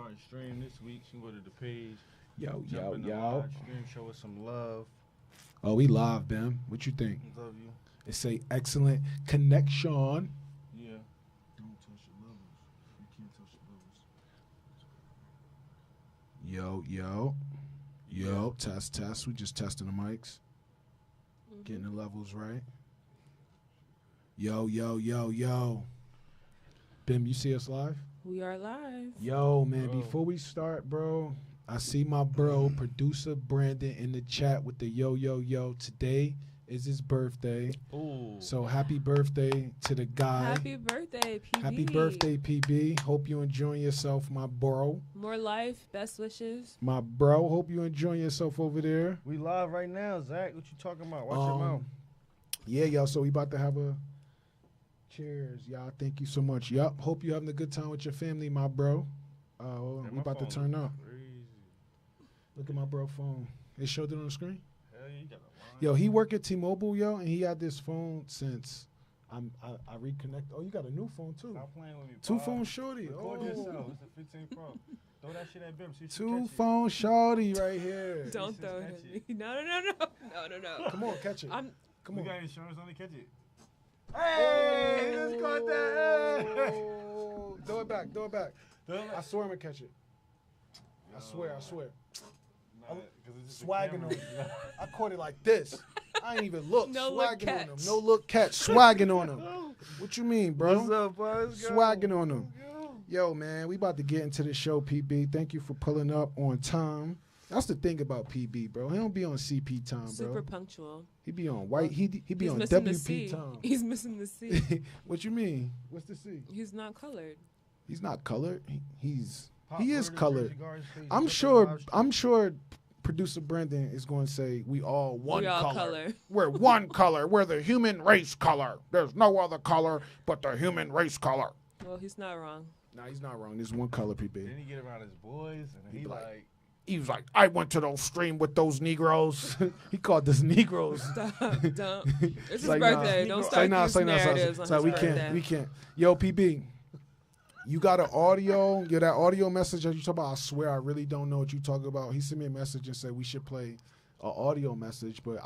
starting stream this week. She go to the page. Yo, Jump yo, in the yo. live stream. Show us some love. Oh, we live, Ben. What you think? Love you. It say excellent connection. Yeah. Don't touch the levels. You can't touch the levels. Yo. Test. We just testing the mics. Getting the levels right. Yo. Bim, you see us live? We are live. Yo, man, Bro. before we start, bro, I see my bro, producer Brandon, in the chat with the yo. Today is his birthday. Ooh. So happy birthday to the guy. Happy birthday, PB. Happy birthday, PB. Hope you enjoying yourself, my bro. More life, best wishes. My bro, hope you enjoying yourself over there. We live right now, Zach. What you talking about? Watch your mouth. Yeah, y'all. So we about to have a cheers, y'all. Thank you so much. Yup. Hope you having a good time with your family, my bro. Man, We my about to phone turn look up. Crazy. Look at my bro phone. It showed it on the screen. Hell yeah, you got a line. Yo, he work at T-Mobile, yo, and he had this phone since I reconnect. Oh, you got a new phone too. Stop playing with me. Two Bob. phone shorty. Record Oh. yourself. It's a 15 Pro. Throw that shit at Bim. See if she Two catch it. phone shorty right here. Don't This is throw it at catchy. me. No. Come on, catch it. I'm Come We on. got insurance on the catch it. Hey, let's caught that. Oh. Throw it back. Throw it I swear I'm gonna catch it. I swear. Nah, 'cause it's just a Swagging on camera. him. I caught it like this. I ain't even look. No look Swagging on him. catch. No look catch. Swagging on him. What you mean, bro? What's up, bro? Let's go. Swagging on him. Let's go. Yo, man, we about to get into the show, PB. Thank you for pulling up on time. That's the thing about PB, bro. He don't be on CP time, bro. super punctual. He be on white. He be He's on missing the WP C. time. He's missing the C. What you mean? What's the C? He's not colored. He's not colored. He's Pop, he go is to the colored. Jersey Gardens page. I'm Look at sure. the live stream. I'm sure. Producer Brendan is going to say we all one We all color. color. We're one color. We're the human race color. There's no other color but the human race color. Well, he's not wrong. Nah, he's not wrong. There's one color, PB. Then he get around his boys, and He he be like- like, He was like, I went to those stream with those Negroes. He called us Negroes. Stop. Don't. It's his like, nah. birthday. Don't Say start nah, these say nah, narratives on say his we birthday. can't. We can't. Yo, PB, you got an audio? That audio message that you talk about? I swear, I really don't know what you talk about. He sent me a message and said we should play an audio message, but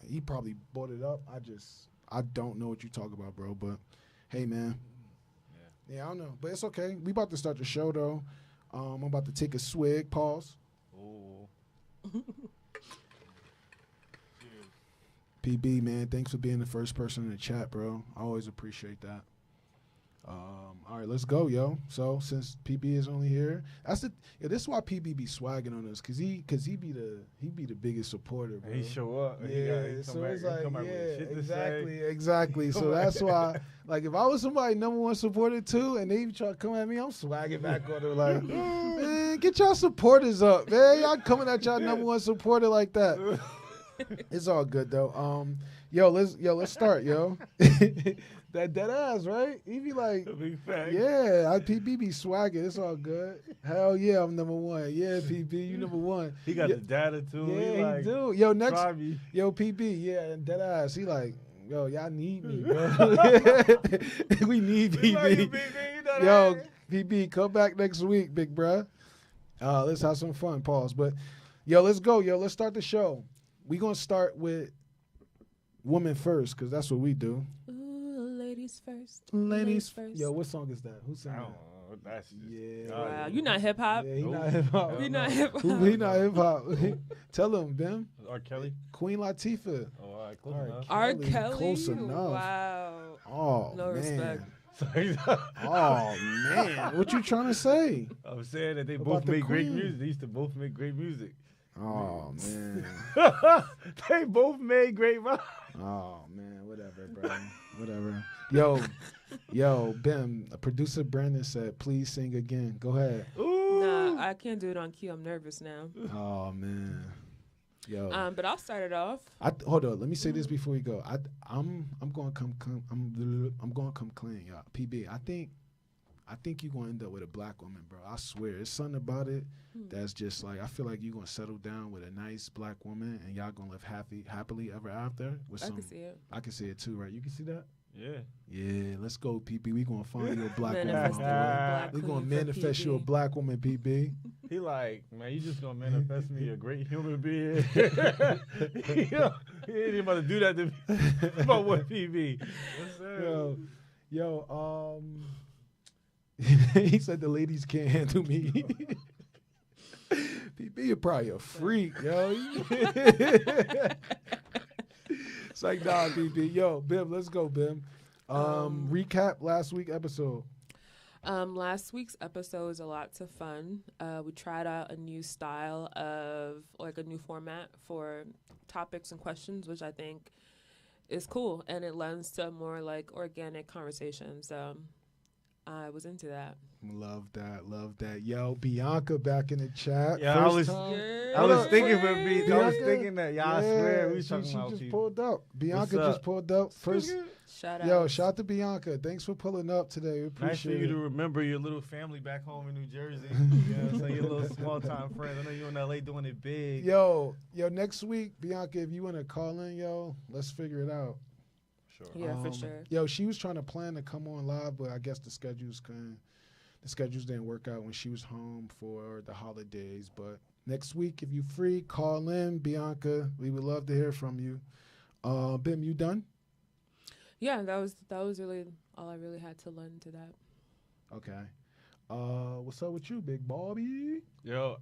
he probably brought it up. I don't know what you talk about, bro. But hey, man. Yeah, I don't know, but it's okay. We about to start the show though. I'm about to take a swig. Pause. oh. PB, man, thanks for being the first person in the chat, bro. I always appreciate that. All right, let's go, yo. So since PB is only here, this is why PB be swagging on us, cause he be the biggest supporter, bro. And he show up. And he So come it's back, like, he come back with shit to say. exactly. So that's why, like, if I was somebody #1 supporter too, and they try to come at me, I'm swagging back on them, like, man, get y'all supporters up, man. Y'all coming at y'all #1 supporter like that. It's all good though. Let's start, yo. That dead ass, right? He be like, Big fact. yeah, PB be swagging. It's all good. Hell yeah, I'm #1. Yeah, PB, you #1. He got Yeah. the data too. Yeah, he like, he do. Yo, next, try me. yo, PB, yeah, and dead ass. He like, yo, y'all need me, bro. We need We like you, PB. big man, you know Yo, that. PB, come back next week, big bruh. Let's have some fun. Pause. But yo, let's go. Yo, let's start the show. We gonna start with women first, cause that's what we do. Ooh, ladies first. Ladies first. Yo, what song is that? Who sang I don't that? know. That's just, Yeah. Wow, you not hip hop. Yeah, he Nope. not hip hop. Hell You not no. hip hop. He not hip hop. Tell him, Ben. R. Kelly. Queen Latifah. Oh, all right, close All right. enough. R. Kelly, Kelly. close enough. Wow. Oh No man. respect. Sorry. Oh man. What you trying to say? I'm saying that they About both the make great Queen. music. They used to both make great music. Oh man. They both made great rock. Oh man. Whatever, bro. Whatever. Yo, Ben. Producer Brandon said, "Please sing again." Go ahead. Ooh. Nah, I can't do it on cue. I'm nervous now. Oh man. Yo. But I'll start it off. Hold on. Let me say this before we go. I'm going to I'm going to come clean, y'all. PB. I think you're going to end up with a black woman, bro. I swear. There's something about it that's just like, I feel like you're going to settle down with a nice black woman and y'all going to live happily ever after. With I some, can see it. I can see it too, right? You can see that? Yeah. Yeah, let's go, PB. We gonna find you a black woman. Manifesting a black We gonna queen for manifest you a PB. black woman, PB. He like, man, you just gonna manifest me a great human being. He ain't even about to do that to me. But what PB? Yo, he said the ladies can't handle me. PB, you're probably a freak, yo. It's like, nah, PB. Yo, Bim, let's go, Bim. Recap last week's episode. Last week's episode was a lot of fun. We tried out a new style of, like, a new format for topics and questions, which I think is cool, and it lends to a more, like, organic conversation. So I was into that. Love that. Yo, Bianca back in the chat. Yeah, First time. I was thinking for Bianca. beats. I was thinking that. Yeah, I swear we was she talking about just people. pulled up. Bianca What's just up? pulled up. First, Shout out. yo, shout out to Bianca. Thanks for pulling up today. We Nice for appreciate you it. to remember your little family back home in New Jersey. So your little small time friends. I know you in LA doing it big. Yo, next week, Bianca, if you want to call in, yo, let's figure it out. Sure. Yeah, for sure. Yo, she was trying to plan to come on live, but I guess the schedules didn't work out when she was home for the holidays. But next week, if you free, call in, Bianca. We would love to hear from you. Bim, you done? Yeah, that was really all I really had to lend to that. Okay. What's up with you, Big Bobby? Yo,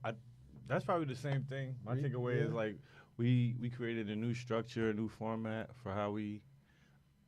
that's probably the same thing. My takeaway is like we created a new structure, a new format for how we.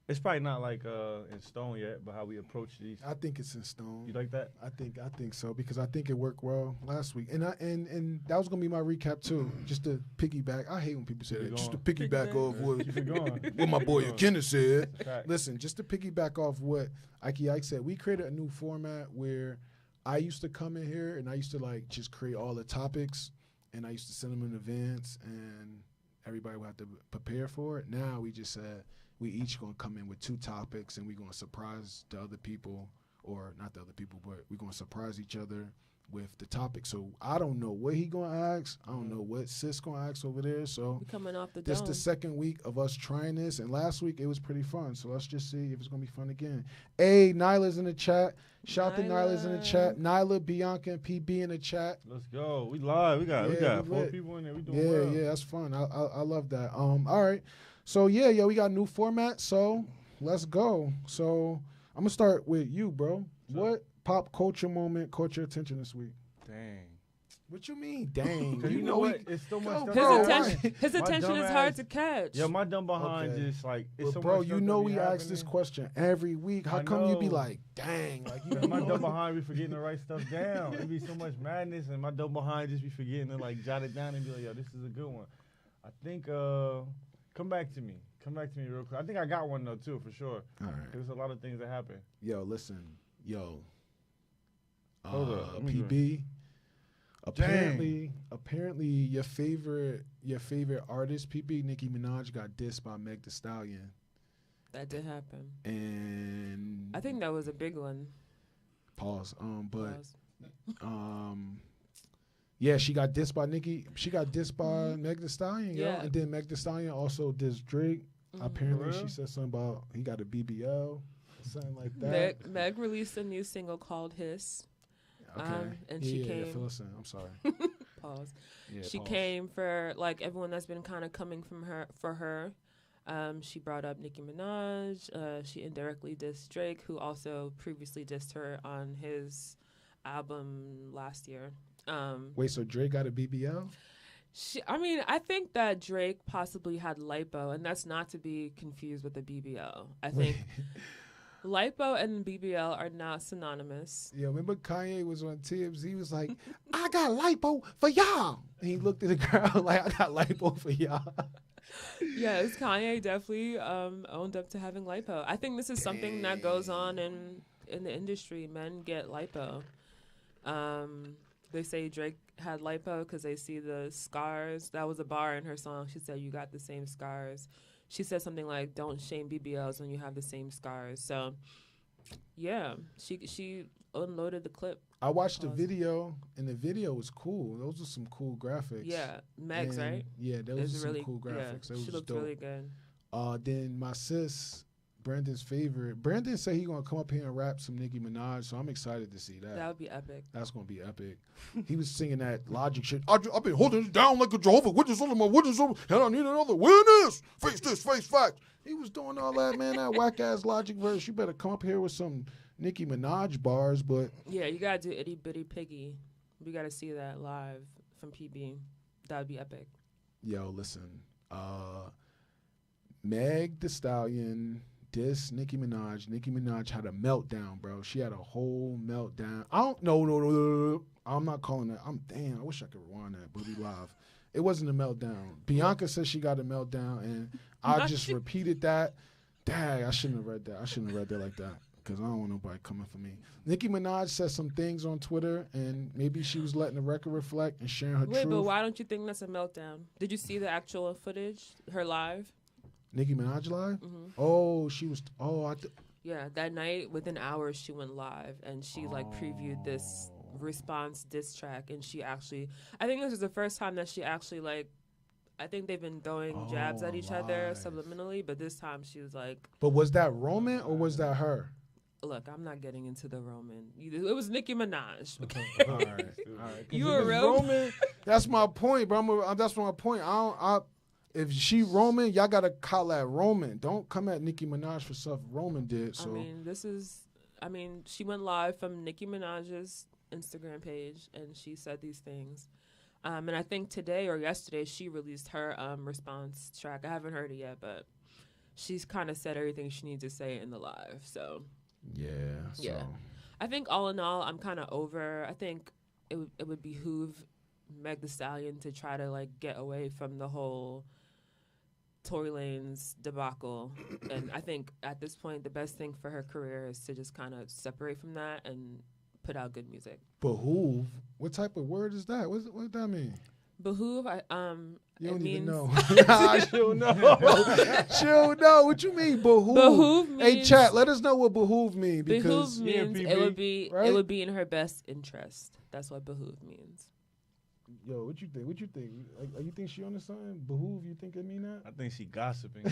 It's probably not like in stone yet, but how we approach these. I think it's in stone. You like that? I think so because I think it worked well last week, and that was gonna be my recap too. Just to piggyback, I hate when people say that. Just to piggyback off what Keep it going. what my boy Akina said. Fact. Listen, just to piggyback off what Ike said, we created a new format where I used to come in here and I used to like just create all the topics, and I used to send them in advance, and everybody would have to prepare for it. Now we just said we each gonna come in with 2 topics, and we gonna surprise the other people, or not the other people, but we gonna surprise each other with the topic. So I don't know what he gonna ask. I don't know what sis gonna ask over there. So We coming off the this dome. the second week of us trying this, and last week it was pretty fun. So let's just see if it's gonna be fun again. Hey, Nyla's in the chat. Shout to Nyla's in the chat. Nyla, Bianca, and PB in the chat. Let's go. We live. We got Yeah, we 4 lit. people in there. We doing Yeah, well. yeah, that's fun. I love that. All right. So yeah, we got a new format. So let's go. So I'm gonna start with you, bro. What pop culture moment caught your attention this week? Dang. What you mean, dang? 'Cause you know what? It's so much stuff. His Bro, attention, his My attention dumb is hard ass- to catch. Yo, my dumb behind Okay. just like it's But so bro, much you stuff know that we be ask this happening. question every week. How I come you be know. like, dang? Like you Cause my know? dumb behind be forgetting to write stuff down. It be so much madness, and my dumb behind just be forgetting to like jot it down and be like, yo, this is a good one. I think come back to me real quick. I think I got one though too for sure. All right. There's a lot of things that happen. Yo, listen. Yo. Hold up, let me PB. Apparently, your favorite artist, PB, Nicki Minaj, got dissed by Meg Thee Stallion, That did happen. and I think that was a big one. pause. But Pause. yeah, she got dissed by Nicki. She got dissed by Meg Thee Stallion, yo. Yeah. And then Meg Thee Stallion also dissed Drake. Mhm. Apparently, For real? she said something about he got a BBL, something like that. Meg released a new single called Hiss. Okay. And she yeah, came- Phyllis, I'm sorry. Pause. Yeah, She pause. came for like everyone that's been kind of coming for her. She brought up Nicki Minaj. She indirectly dissed Drake, who also previously dissed her on his album last year. Wait, so Drake got a BBL? I think that Drake possibly had lipo, and that's not to be confused with the BBL. I think lipo and BBL are not synonymous. Yeah, remember Kanye was on Tibbs? He was like, I got lipo for y'all. And he looked at the crowd like, I got lipo for y'all. Yes, Kanye definitely owned up to having lipo. I think this is something that goes on in the industry. Men get lipo. They say Drake had lipo because they see the scars. That was a bar in her song. She said, you got the same scars. She said something like, don't shame BBLs when you have the same scars. So, yeah, she unloaded the clip. I watched the Pause. video, and the video was cool. Those were some cool graphics. Yeah, Meg's, And, right? Yeah, those It's were some really cool graphics. Yeah, That she was looked dope. really good. Then my sis, Brandon's favorite. Brandon said he gonna come up here and rap some Nicki Minaj, so I'm excited to see that. That would be epic. That's gonna be epic. He was singing that Logic shit. I've been holding it down like a Jehovah Witness under my witness, and I need another witness. Face this, face facts. He was doing all that, man. That whack ass Logic verse. You better come up here with some Nicki Minaj bars, but Yeah, you gotta do Itty Bitty Piggy. We gotta see that live from PB. That would be epic. yo, listen. Meg Thee Stallion dissed Nicki Minaj. Nicki Minaj had a meltdown, bro. She had a whole meltdown. I don't no. I'm not calling that. I wish I could rewind that, but we live. It wasn't a meltdown. Bianca said she got a meltdown, and I just repeated that. Dang, I shouldn't have read that. I shouldn't have read that like that because I don't want nobody coming for me. Nicki Minaj said some things on Twitter, and maybe she was letting the record reflect and sharing her Wait, truth. but why don't you think that's a meltdown? Did you see the actual footage, her live? Nicki Minaj live? Mm-hmm. Oh, she was. Oh, Yeah, that night, within hours, she went live and she previewed this response diss track. And she actually, I think this is the first time that she actually I think they've been throwing jabs at each other live. subliminally, but this time she was like, But was that Roman or was that her? "Look, I'm not getting into the Roman. It was Nicki Minaj. All right. You a real Roman? That's my point, bro. That's my point. If she Roman, y'all gotta call at Roman. Don't come at Nicki Minaj for stuff Roman did. So She went live from Nicki Minaj's Instagram page and she said these things. And I think today or yesterday she released her response track. I haven't heard it yet, but she's kind of said everything she needs to say in the live. So yeah. I think all in all, I'm kind of over. I think it would behoove Meg Thee Stallion to try to get away from the whole Tory Lanez debacle. And I think at this point, the best thing for her career is to just kind of separate from that and put out good music. Behoove? What type of word is that? What does that mean? Behoove, You don't it even means know. She'll know. She'll know. What you mean, behoove? Behoove means, hey, chat, let us know what behoove mean. Because behoove means right? it would be in her best interest. That's what behoove means. Yo, what you think? You think she on to something? Behoove, you think it mean that? I think she gossiping.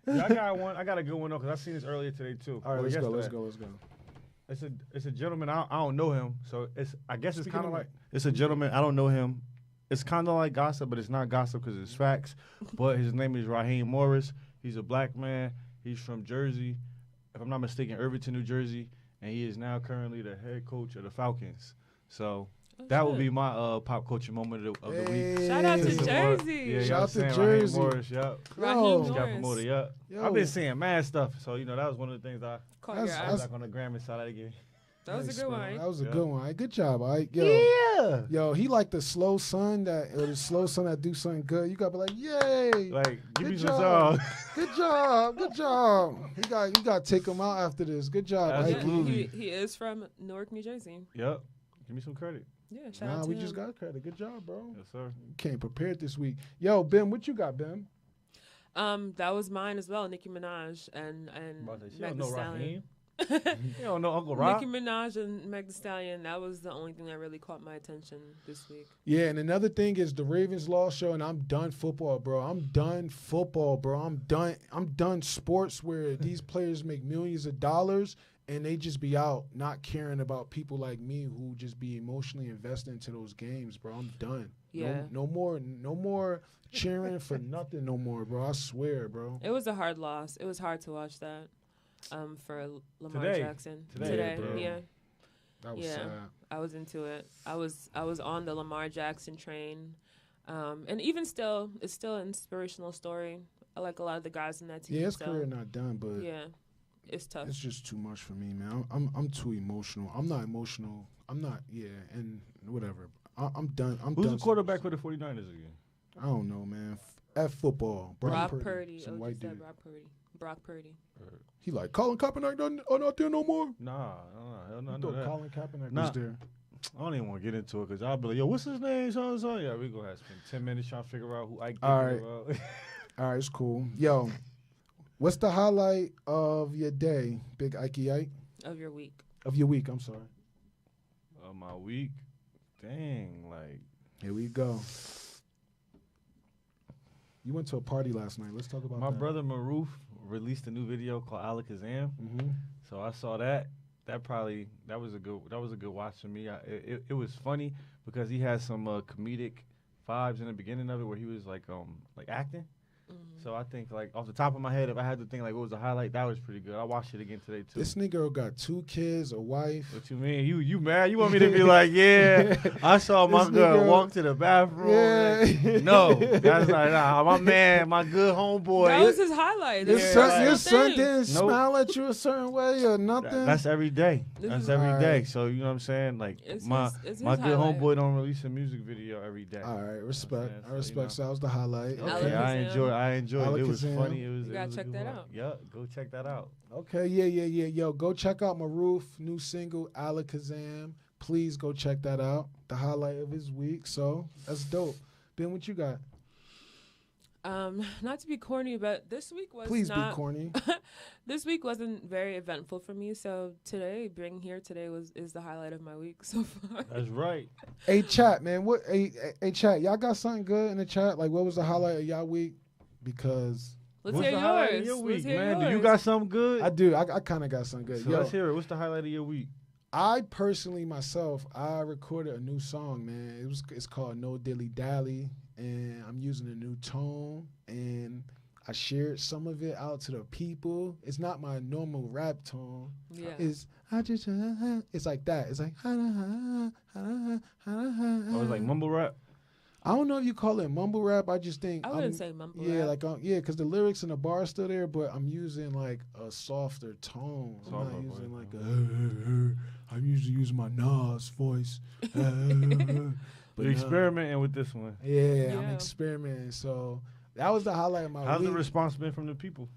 I got a good one though, because I seen this earlier today too. All right, let's yesterday. go. It's a gentleman. I don't know him, so I guess it's Speaking kind of of like it's a gentleman. I don't know him. It's kind of like gossip, but it's not gossip because it's facts. But his name is Raheem Morris. He's a black man. He's from Jersey, if I'm not mistaken, Irvington, New Jersey, and he is now currently the head coach of the Falcons. So that would be my pop culture moment of the week. Shout out to Hey. Jersey. Yeah, Shout y'all out to saying Jersey. Raheem Morris, yep. Raheem Yo. Just got Morris. promoted, yep. Yo. I've been seeing mad stuff, so that was one of the things I Caught your That's- eye. was like on the gram and saw that again. That was a good one. Right? That was a Yeah. good one. All right, good job. All right, yo. Yeah. Yo, he like the slow son the slow son that do something good. You gotta be like, yay! Like, give me Good some job. song. Good job. You got to take him out after this. Good job, Yeah, Absolutely. Ike. he is from Newark, New Jersey. Yep. Give me some credit. Yeah, shout Nah, out to we him. just got credit. Good job, bro. Yes, sir. You came prepared this week. Yo, Ben, what you got, Ben? That was mine as well, Nicki Minaj and About to say, she Meg don't Thee know Stallion. Raheem. You don't know Uncle Rob. Nicki Minaj and Meg Thee Stallion. That was the only thing that really caught my attention this week. Yeah, and another thing is the Ravens lost show, and I'm done football, bro. I'm done football, bro. I'm done sports where these players make millions of dollars and they just be out not caring about people like me who just be emotionally invested into those games, bro. I'm done. Yeah. No more cheering for nothing no more, bro. I swear, bro. It was a hard loss. It was hard to watch that. For Lamar Today. Jackson Today, bro. yeah. That was Yeah. sad. I was into it. I was on the Lamar Jackson train, and even still, it's still an inspirational story. I like a lot of the guys in that team. Yeah, his so, career not done, but yeah, it's tough. it's just too much for me, man. I'm too emotional. I'm not emotional. I'm not. Yeah, and whatever. I'm done. Who's done. the quarterback for the 49ers again? I don't know, man. F football. Brock Purdy. Some Oh, white you said dude. Brock Purdy. He like Colin Kaepernick not there no more. Nah, hell no, I I know thought that. Colin Kaepernick Nah. was there. I don't even want to get into it because I'll be like, yo, what's his name? So. Yeah, we going to have to spend 10 minutes trying to figure out who Ike All thinking about. All right, it's cool. Yo, what's the highlight of your day, Big Ike? Of your week. Of your week, I'm sorry. My week? Dang, like, Here we go. You went to a party last night. Let's talk about My that. brother Maroof released a new video called Alakazam. Mm-hmm. So I saw that. That was a good watch for me. It was funny because he had some comedic vibes in the beginning of it where he was like acting. So I think like off the top of my head, if I had to think like what was the highlight, that was pretty good. I watched it again today too. This nigga got 2 kids, a wife. What you mean? You mad? You want me to be like, yeah, I saw my This girl nigga- walk to the bathroom. Yeah. Like, no, that's like my man, my good homeboy. That was his highlight. Your That's son, his your whole son thing. didn't Nope. smile at you a certain way or nothing. That's every day. This That's is- every day. Alright. So you know what I'm saying? Like It's my his- it's my his good highlight. homeboy don't release a music video every day. All right, respect. saying? I So, respect. you know. So that was the highlight. Okay. Okay. Yeah, I Alakazam. enjoyed it. It was Alakazam. funny. It was. You it gotta was a check good that watch. out. Yeah, go check that out. Okay. Yeah. Yo, go check out Maroof new single Alakazam. Please go check that out. The highlight of his week. So that's dope. Ben, what you got? Not to be corny, but this week was Please not. be corny. This week wasn't very eventful for me. So being here today is the highlight of my week so far. That's right. Hey, chat, man. What? Hey, chat. Y'all got something good in the chat? Like, what was the highlight of y'all week? Because Let's What's hear the highlight yours. of your Let's week, hear man? Do you yours. got something good? I do. I kind of got something good. So Yo, let's hear it. What's the highlight of your week? I personally myself, I recorded a new song, man. It's called No Dilly Dally, and I'm using a new tone, and I shared some of it out to the people. It's not my normal rap tone. Yeah. It's it's like that. It's like Oh, it's like mumble rap. I don't know if you call it mumble rap. I just think I wouldn't say mumble yeah, rap. like because the lyrics and the bar are still there, but I'm using like a softer tone. I'm Softer not voice, using like huh? I'm usually using my Nas voice. But You're experimenting with this one. Yeah, I'm Yeah. experimenting. So that was the highlight of my How's week. the response been from the people?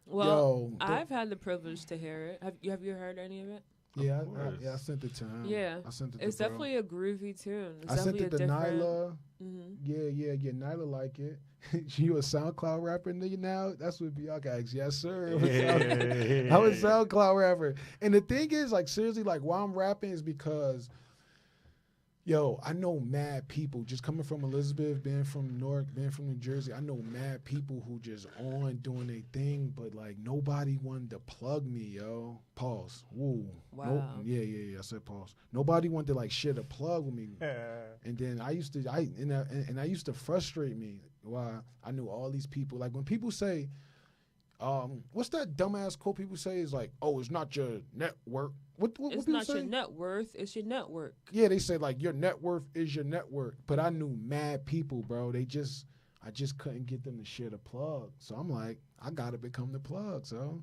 Well, Yo, I've had the privilege to hear it. Have you heard any of it? yeah, Of course. I sent it to him. Yeah. I sent it. It's to bro. definitely a groovy tune. It's I sent definitely it to a different. Nyla. Mhm. Yeah. Nyla like it. You a SoundCloud rapper now? That's what y'all guys. Yes, sir. I'm a SoundCloud rapper. And the thing is, like, seriously, like, why I'm rapping is because, yo, I know mad people just coming from Elizabeth, being from Newark, being from New Jersey. I know mad people who just on doing their thing, but like nobody wanted to plug me, yo. Pause. Woo. Wow. Yeah. I said pause. Nobody wanted to like share the plug with me. And then I used to frustrate me. Why I knew all these people. Like when people say, what's that dumbass quote people say is like, oh, it's not your network. What It's people not say? your net worth. It's your network. Yeah, they say like your net worth is your network. But I knew mad people, bro. I just couldn't get them to share the plug. So I'm like, I gotta become the plug. So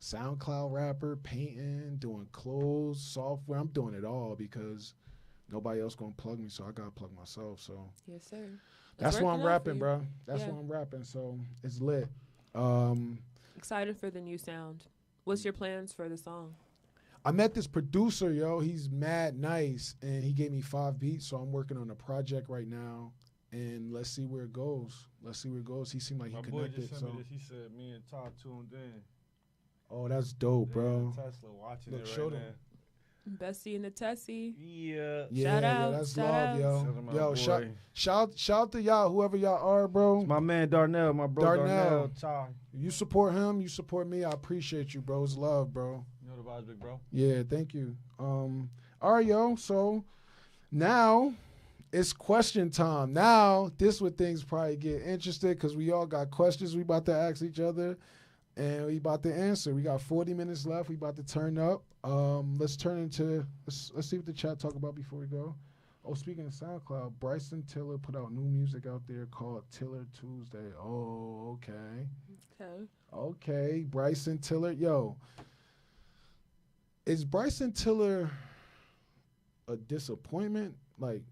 SoundCloud rapper, painting, doing clothes, software. I'm doing it all because nobody else gonna plug me. So I gotta plug myself. So Yes, sir. that's It's why I'm working out for rapping, you. bro. That's Yeah. why I'm rapping. So it's lit. Excited for the new sound. What's your plans for the song? I met this producer, yo. He's mad nice, and he gave me 5 beats. So I'm working on a project right now, and let's see where it goes. He seemed like My he boy connected. just sent So me this. He said me and Todd tuned in. oh, that's dope, bro. Tesla watching Look, it show right them. now. Bessie and the Tessie. Yeah. Shout out, that's shout love, out. yo. Shout out my Yo, boy. shout to y'all, whoever y'all are, bro. My man Darnell, my bro Darnell. Ty. You support him, you support me. I appreciate you, bro. It's love, bro. You know the vibes, big bro. Yeah, thank you. All right, yo. So now it's question time. Now this where things probably get interested because we all got questions we about to ask each other, and we about to answer. We got 40 minutes left. We about to turn up. Let's see what the chat talk about before we go. Oh, speaking of SoundCloud, Bryson Tiller put out new music out there called Tiller Tuesday. Oh, okay. Okay, Bryson Tiller. Yo, is Bryson Tiller a disappointment? Like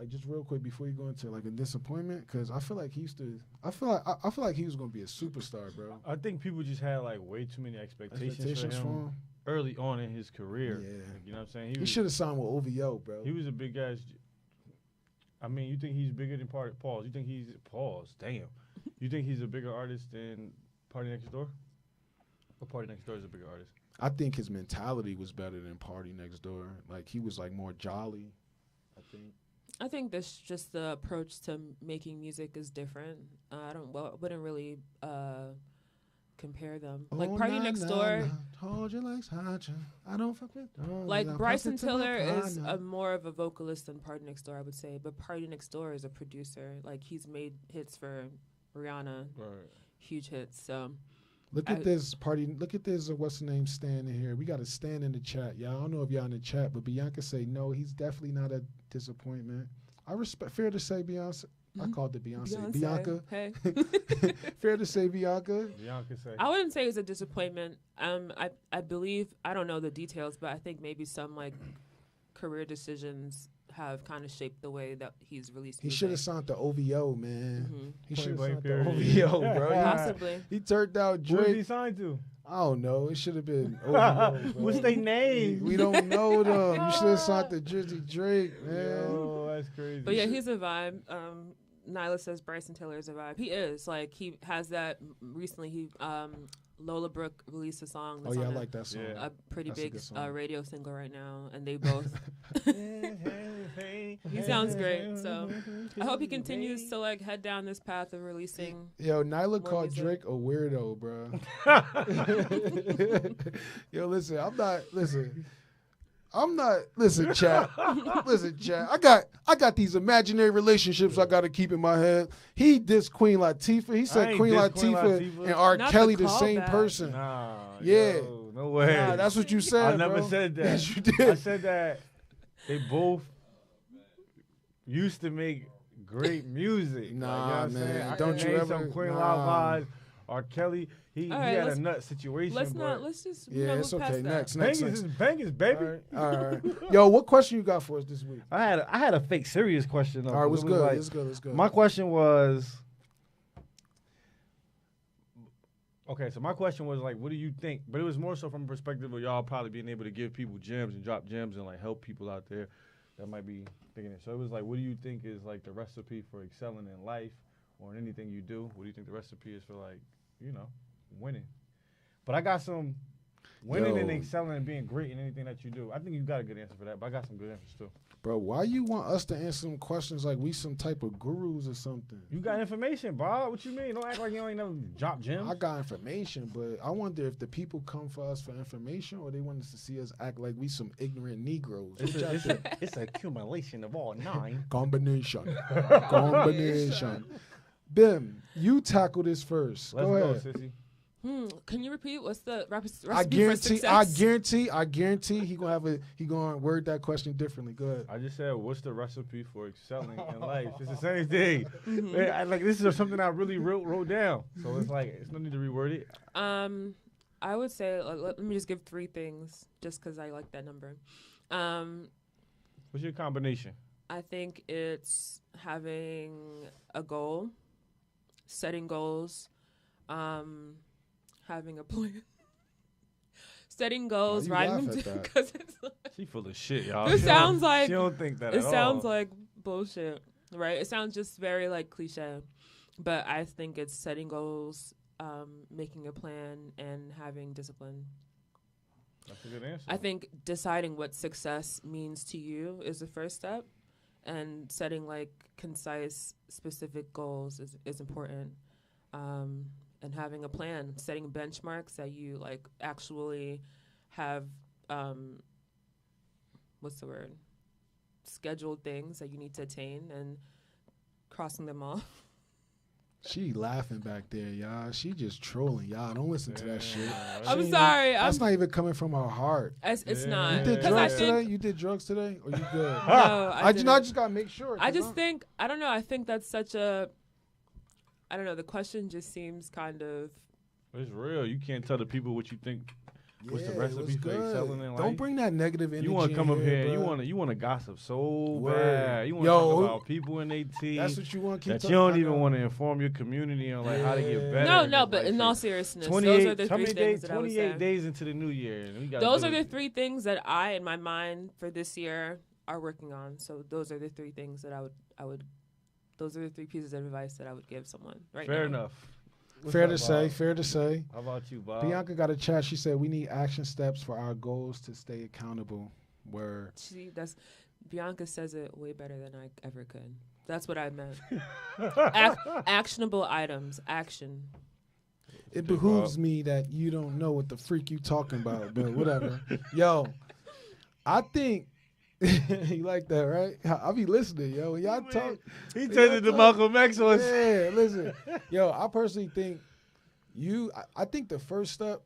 just real quick before you go into like a disappointment, because I feel like he used to. I feel like he was gonna be a superstar, bro. I think people just had like way too many expectations, for him early on in his career. Yeah. Like, you know what I'm saying? He should have signed with OVO, bro. He was a big ass. I mean, you think he's bigger than Pause? You think he's Pause? Damn. You think he's a bigger artist than Party Next Door? Or Party Next Door is a bigger artist? I think his mentality was better than Party Next Door. Like he was like more jolly. I think. I think this just the approach to making music is different. Wouldn't really compare them. Like Oh, Party nah, Next nah, Door, nah. Hold your legs hot, yeah. I don't fuck with. like I'm Bryson popping to my Tiller is partner. more of a vocalist than Party Next Door, I would say. But Party Next Door is a producer. Like he's made hits for Rihanna, Right. huge hits. So Look at this party. Look at this. What's the name? Stan in here. We got a Stan in the chat. Y'all, I don't know if y'all in the chat, but Bianca say no. He's definitely not a disappointment. I respect. Fair to say, Beyonce. I called it Beyonce. Bianca. Hey. Fair to say, Bianca. Bianca say. I wouldn't say it's a disappointment. I believe I don't know the details, but I think maybe some like career decisions have kind of shaped the way that he's released. He music. should have signed the OVO, man. He should have Point signed the blank period. OVO, bro. Possibly. He turned out Who is he Drake. signed to? I don't know. It should have been OVO, bro. What's their name? We don't know them. You should have signed the Drizzy Drake, man. Yo, that's crazy. But yeah, he's a vibe. Nyla says Bryson Tiller is a vibe. He is. Like he has that recently he Lola Brooke released a song Oh that's yeah, I on like that song. Yeah. a pretty That's a big good song. radio single right now, and they both he sounds great. So I hope he continues to like head down this path of releasing. Yo, Nyla More called music. Drake a weirdo, bro. Yo, listen, listen, chat. Listen, chat. I got these imaginary relationships I got to keep in my head. He dissed Queen Latifah. He said ain't Queen diss Queen Latifah Latifah. and R. Not Kelly the the same callback. person. Nah. Yeah. Yo, no way. Nah, that's what you said, I never bro. said that. Yes, you I did. said that they both used to make great music. Nah, like, you know what I'm man. saying? I Don't can you name ever- some Queen nah. vibes. R. Kelly, he All right, had a let's- nut situation. Let's but just Yeah, it's move past okay. that. Next. bangers is bangers, baby. All right. Yo, what question you got for us this week? I had a fake serious question though. All right, what's 'cause it was good? like- Let's go. Let's go. My question was, Okay, so my question was like, what do you think? But it was more so from a perspective of y'all probably being able to give people gems and drop gems and like help people out there that might be thinking it. So it was like, what do you think is like the recipe for excelling in life or in anything you do? What do you think the recipe is for like, winning? But I got some winning and Yo. excelling and being great in anything that you do. I think you got a good answer for that, but I got some good answers too. Bro, why you want us to answer some questions like we some type of gurus or something? You got information, Bob. What you mean? Don't act like you ain't never drop gems. I got information, but I wonder if the people come for us for information or they want us to see us act like we some ignorant Negroes. Which I think. it's an accumulation of all 9. Combination. Combination. Bim, you tackle this first. Let's go go, ahead. sissy. Can you repeat what's the recipe I for success? guarantee he gonna word that question differently. Go ahead. I just said, what's the recipe for excelling in life? It's the same thing. This is something I really wrote down. So it's like, it's no need to reword it. I would say let me just give 3 things just because I like that number. What's your combination? I think it's having a goal, setting goals, having a plan. Setting goals, Why you writing laugh them at down that? because it's like, She full of shit, y'all. This She sounds don't- like- she don't think that it at sounds all. like bullshit, right? It sounds just very like cliche, but I think it's setting goals, making a plan, and having discipline. That's a good answer. I think deciding what success means to you is the first step, and setting like concise, specific goals is important. And having a plan, setting benchmarks that you like actually have, what's the word? Scheduled things that you need to attain and crossing them off. She laughing back there, y'all. She just trolling, y'all. Don't listen to that shit. I'm She ain't sorry. That's not even coming from her heart. It's Yeah. not. You did 'Cause I drugs think, today? You did drugs today? Or you good? no, I didn't. just gotta make sure. I 'cause just think, I don't know, I think that's such a, I don't know, the question just seems kind of, It's real. You can't tell the people what you think. What's the Yeah, recipe what's for good? excelling in life? Don't bring that negative energy. You want to come up here and bro. you want to gossip so Word. bad. You want to Yo, talk about people in their team That's what you want to keep that you talking don't about. even want to inform your community on like how to get Yeah. better. no, in no, this but life in shit. all seriousness, 28 those are the how 3 many things days, that I would 28 say. days into the new year. And we gotta Those do are the it. 3 things that I, in my mind, for this year, are working on. So those are the 3 things that I would, those are the 3 pieces of advice that I would give someone right Fair now. enough. What's Fair up, to say, Bob? fair to say. How about you, Bob? Bianca got a chat. She said we need action steps for our goals to stay accountable. Where See, Bianca says it way better than I ever could. That's what I meant. Actionable items. Action. It behooves me that you don't know what the freak you talking about, but whatever. Yo, I think you like that, right? I be listening, yo. Y'all talk. He turned into Malcolm X on us. Yeah, listen. Yo, I personally think I think the first step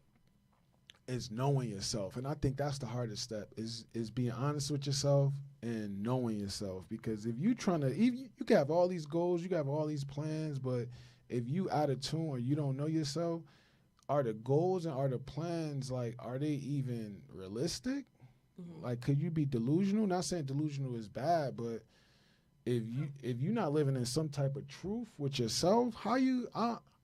is knowing yourself. And I think that's the hardest step is being honest with yourself and knowing yourself. Because if you trying to, you can have all these goals, you can have all these plans, but if you out of tune or you don't know yourself, are the goals and are the plans, like, are they even realistic? Mm-hmm. Like, could you be delusional? Not saying delusional is bad, but if you're not living in some type of truth with yourself,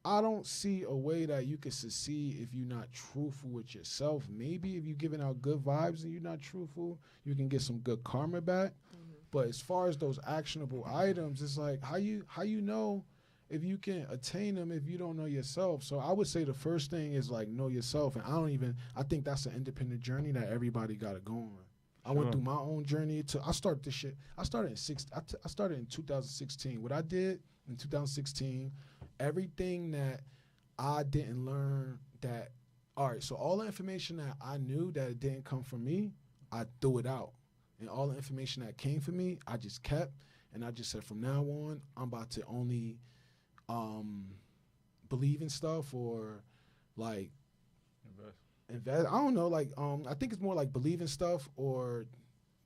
I don't see a way that you can succeed if you're not truthful with yourself. Maybe if you're giving out good vibes and you're not truthful, you can get some good karma back. Mm-hmm. But as far as those actionable items, it's like how you know if you can attain them if you don't know yourself. So I would say the first thing is like know yourself. And I think that's an independent journey that everybody got to go on. I went through my own journey I started this shit. I started in 2016. What I did in 2016, everything that I didn't learn all right, so all the information that I knew that it didn't come from me, I threw it out. And all the information that came from me, I just kept. And I just said, from now on, I'm about to only believe in stuff or like invest. I don't know, like I think it's more like believe in stuff or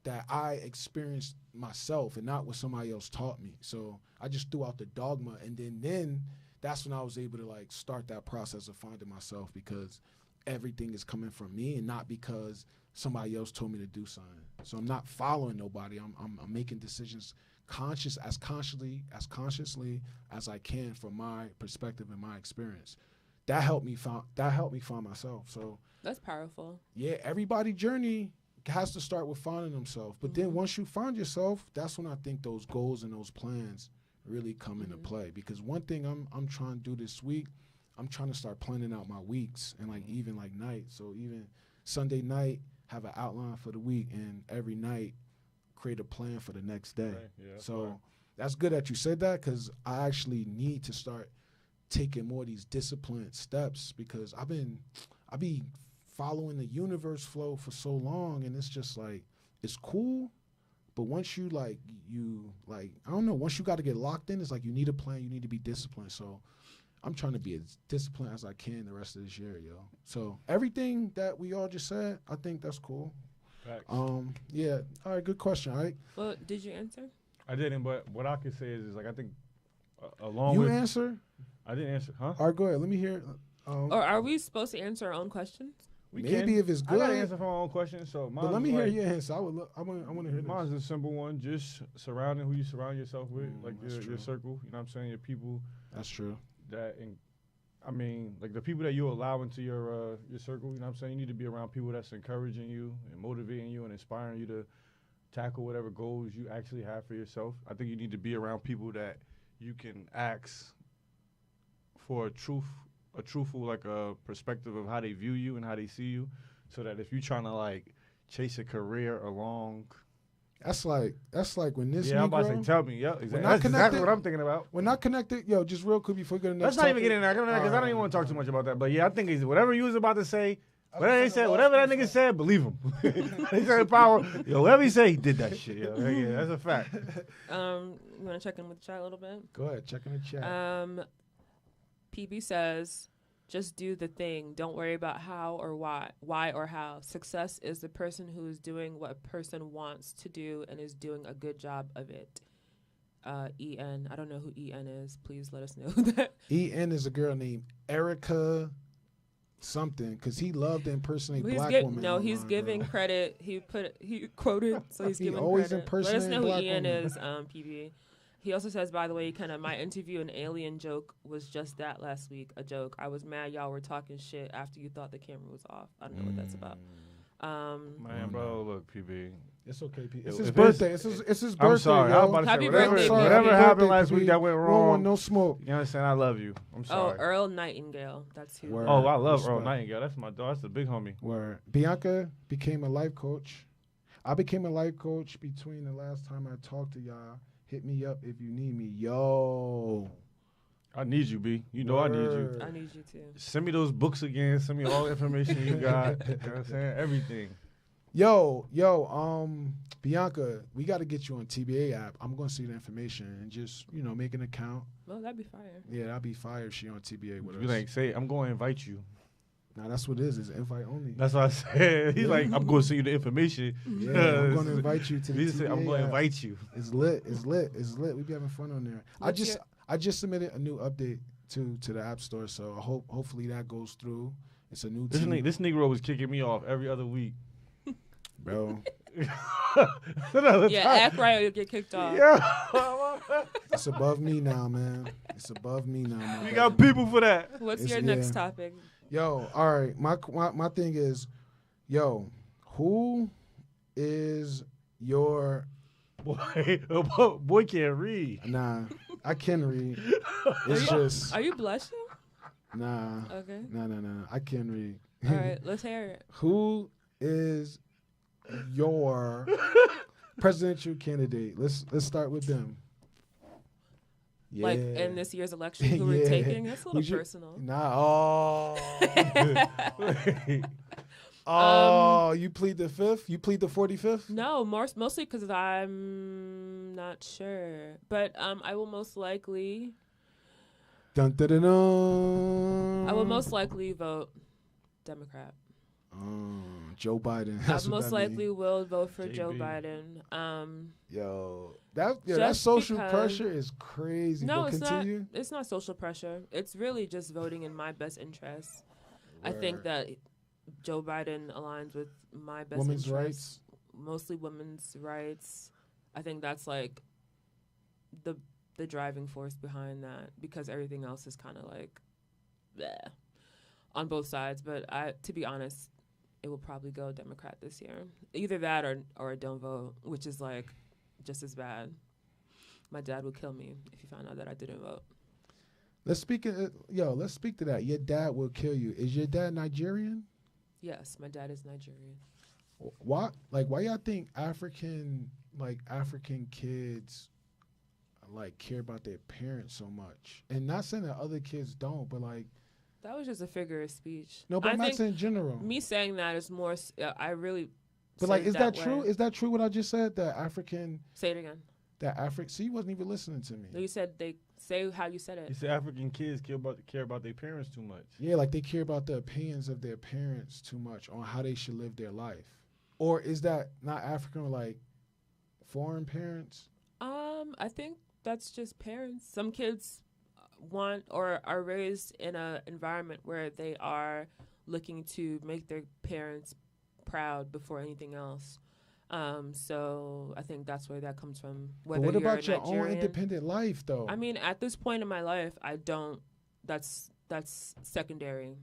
that I experienced myself and not what somebody else taught me. So I just threw out the dogma, and then that's when I was able to like start that process of finding myself, because everything is coming from me and not because somebody else told me to do something. So I'm not following nobody. I'm making decisions as consciously as I can from my perspective and my experience. That helped me find myself. So that's powerful. Yeah, everybody's journey has to start with finding themselves. But then once you find yourself, that's when I think those goals and those plans really come into play. Because one thing I'm trying to do this week, I'm trying to start planning out my weeks and like even like nights. So even Sunday night, have an outline for the week, and every night create a plan for the next day. Right. Yeah, so that's good that you said that, because I actually need to start taking more of these disciplined steps, because I be following the universe flow for so long, and it's just like, it's cool, but once you I don't know, once you got to get locked in, it's like you need a plan, you need to be disciplined. So I'm trying to be as disciplined as I can the rest of this year, yo. So everything that we all just said, I think that's cool. Facts. Yeah. All right, good question. All right. Well, did you answer? I didn't, but what I could say is like, I think you answer? I didn't answer, huh? All right, go ahead. Let me hear. Or are we supposed to answer our own questions? Maybe if it's good. I got to answer for my own question. So but let me hear your answer. I want to hear this. Mine's a simple one. Just surrounding who you surround yourself with, like your circle. You know what I'm saying? Your people. That's true. Like the people that you allow into your circle. You know what I'm saying? You need to be around people that's encouraging you and motivating you and inspiring you to tackle whatever goals you actually have for yourself. I think you need to be around people that you can ask for a truthful like a perspective of how they view you and how they see you, so that if you're trying to like chase a career along, that's like when this. Yeah, I'm about to say, tell me. Yeah, exactly. That's exactly what I'm thinking about. We're not connected. Yo, just real quick before we go to the next. Let's not even get in there because I don't even want to talk too much about that. But yeah, I think whatever you was about to say. Whatever that nigga said, believe him. He said power. Yo, whatever he said, he did that shit. Yo. Yeah, that's a fact. You want to check in with the chat a little bit? Go ahead, check in the chat. PB says, just do the thing. Don't worry about how or why or how. Success is the person who is doing what a person wants to do and is doing a good job of it. EN. I don't know who EN is. Please let us know that. EN is a girl named Erica something, because he loved to impersonate black women. No, he's giving credit. He quoted, so he's giving always credit. Let us know who EN is, PB. He also says, by the way, my interview and alien joke was just that last week, a joke. I was mad y'all were talking shit after you thought the camera was off. I don't know what that's about. Man, bro, look, PB. It's okay, PB. It's his birthday. It's his birthday. I'm sorry. Yo. I was about to Happy say, birthday, whatever happened last week that went We don't wrong. want no smoke. You understand? I love you. I'm sorry. Oh, Earl Nightingale. That's who. Word. Oh, I love Respect. Earl Nightingale. That's my dog. That's the big homie. Where Bianca became a life coach. I became a life coach between the last time I talked to y'all. Hit me up if you need me. Yo. I need you, B. You know I need you. Word. I need you too. Send me those books again. Send me all the information you got. You know what I'm saying? Everything. Yo, Bianca, we got to get you on TBA app. I'm going to see the information and just, make an account. Well, that'd be fire. Yeah, that'd be fire if she on TBA with Be us. like, say, I'm going to invite you. Nah, that's what it is. It's invite only. That's what I said. He's like, I'm going to send you the information. Yeah, I'm going to invite you to the He TBA said, I'm going to app. invite you. It's lit. We be having fun on there. What's I just submitted a new update to the App Store, so hopefully that goes through. It's a new This team, Negro was kicking me off every other week. bro. Yeah, act right or you'll get kicked off. Yeah. It's above me now, man. It's above me now. my We brother. got people for that. What's It's- your next yeah. topic? Yo, all right. My thing is, yo, who is your Boy can't read. nah? I can read. It's just Are you blushing? nah. Okay. No. I can read. All right, let's hear it. Who is your presidential candidate? Let's start with them. Yeah. Like in this year's election, who we're Yeah. taking? That's a little Who's your- personal. Nah. Oh. You plead the fifth? You plead the 45th? No, mostly because I'm not sure, but I will most likely. Dun, dun, dun, dun. I will most likely vote Democrat. Joe Biden. I That's what most that mean. likely will vote for JB. Joe Biden. Yo, that Just social because- pressure is crazy. No, but it's continue. not. It's not social pressure. It's really just voting in my best interest. I think Word. that Joe Biden aligns with my best Women's interests. rights. Mostly women's rights. I think that's like the driving force behind that, because everything else is kind of like bleh, on both sides. But to be honest, it will probably go Democrat this year. Either that or don't vote, which is like just as bad. My dad would kill me if he found out that I didn't vote. Let's speak to that. Your dad will kill you. Is your dad Nigerian? Yes, my dad is Nigerian. Why y'all think African kids care about their parents so much? And not saying that other kids don't, but That was just a figure of speech. no, but I I'm not think saying in general. me saying that is more. I really. But say it is that way. true? Is that true what I just said? Say Say it again. See, you wasn't even listening to me. No, you said they say how you said You it. say African kids care about their parents too much. Yeah, they care about the opinions of their parents too much on how they should live their life. Or is that not African, foreign parents? I think that's just parents. Some kids want or are raised in an environment where they are looking to make their parents proud before anything else. So I think that's where that comes from. But Whether what you're about your Nigerian, own independent life, though? I mean, at this point in my life, I don't. That's secondary.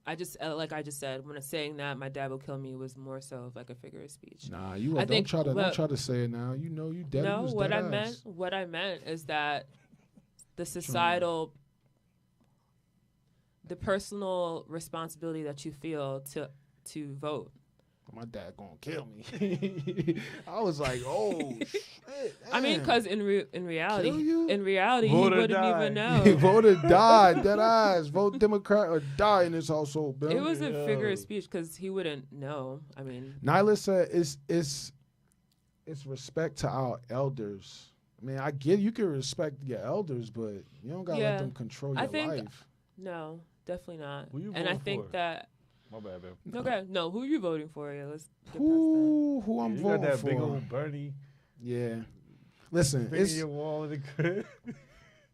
I just like I just said, when I'm saying that my dad will kill me was more so of like a figure of speech. Nah, you I don't think try to what- say it now. You know you dead. No, was what dead I ass. meant is that the societal, the personal responsibility that you feel to vote. My dad gonna kill me. I was like, oh shit. I mean, damn. because in reality, Kill you? he Vote or wouldn't die. even know. Vote or die, dead eyes. Vote Democrat or die in this household, Bill. It was a figure Yo. of speech because he wouldn't know. I mean, Nyla said it's respect to our elders. I mean, I get you can respect your elders, but you don't gotta Yeah. let them control I your think- life. no, definitely not. Who you And I voting think for? that My bad, babe. okay, no, who are you voting for? Yeah, let's get past that. Who I'm you voting got that for? big old Bernie Yeah. Listen, thing in it's, your wall in the crib.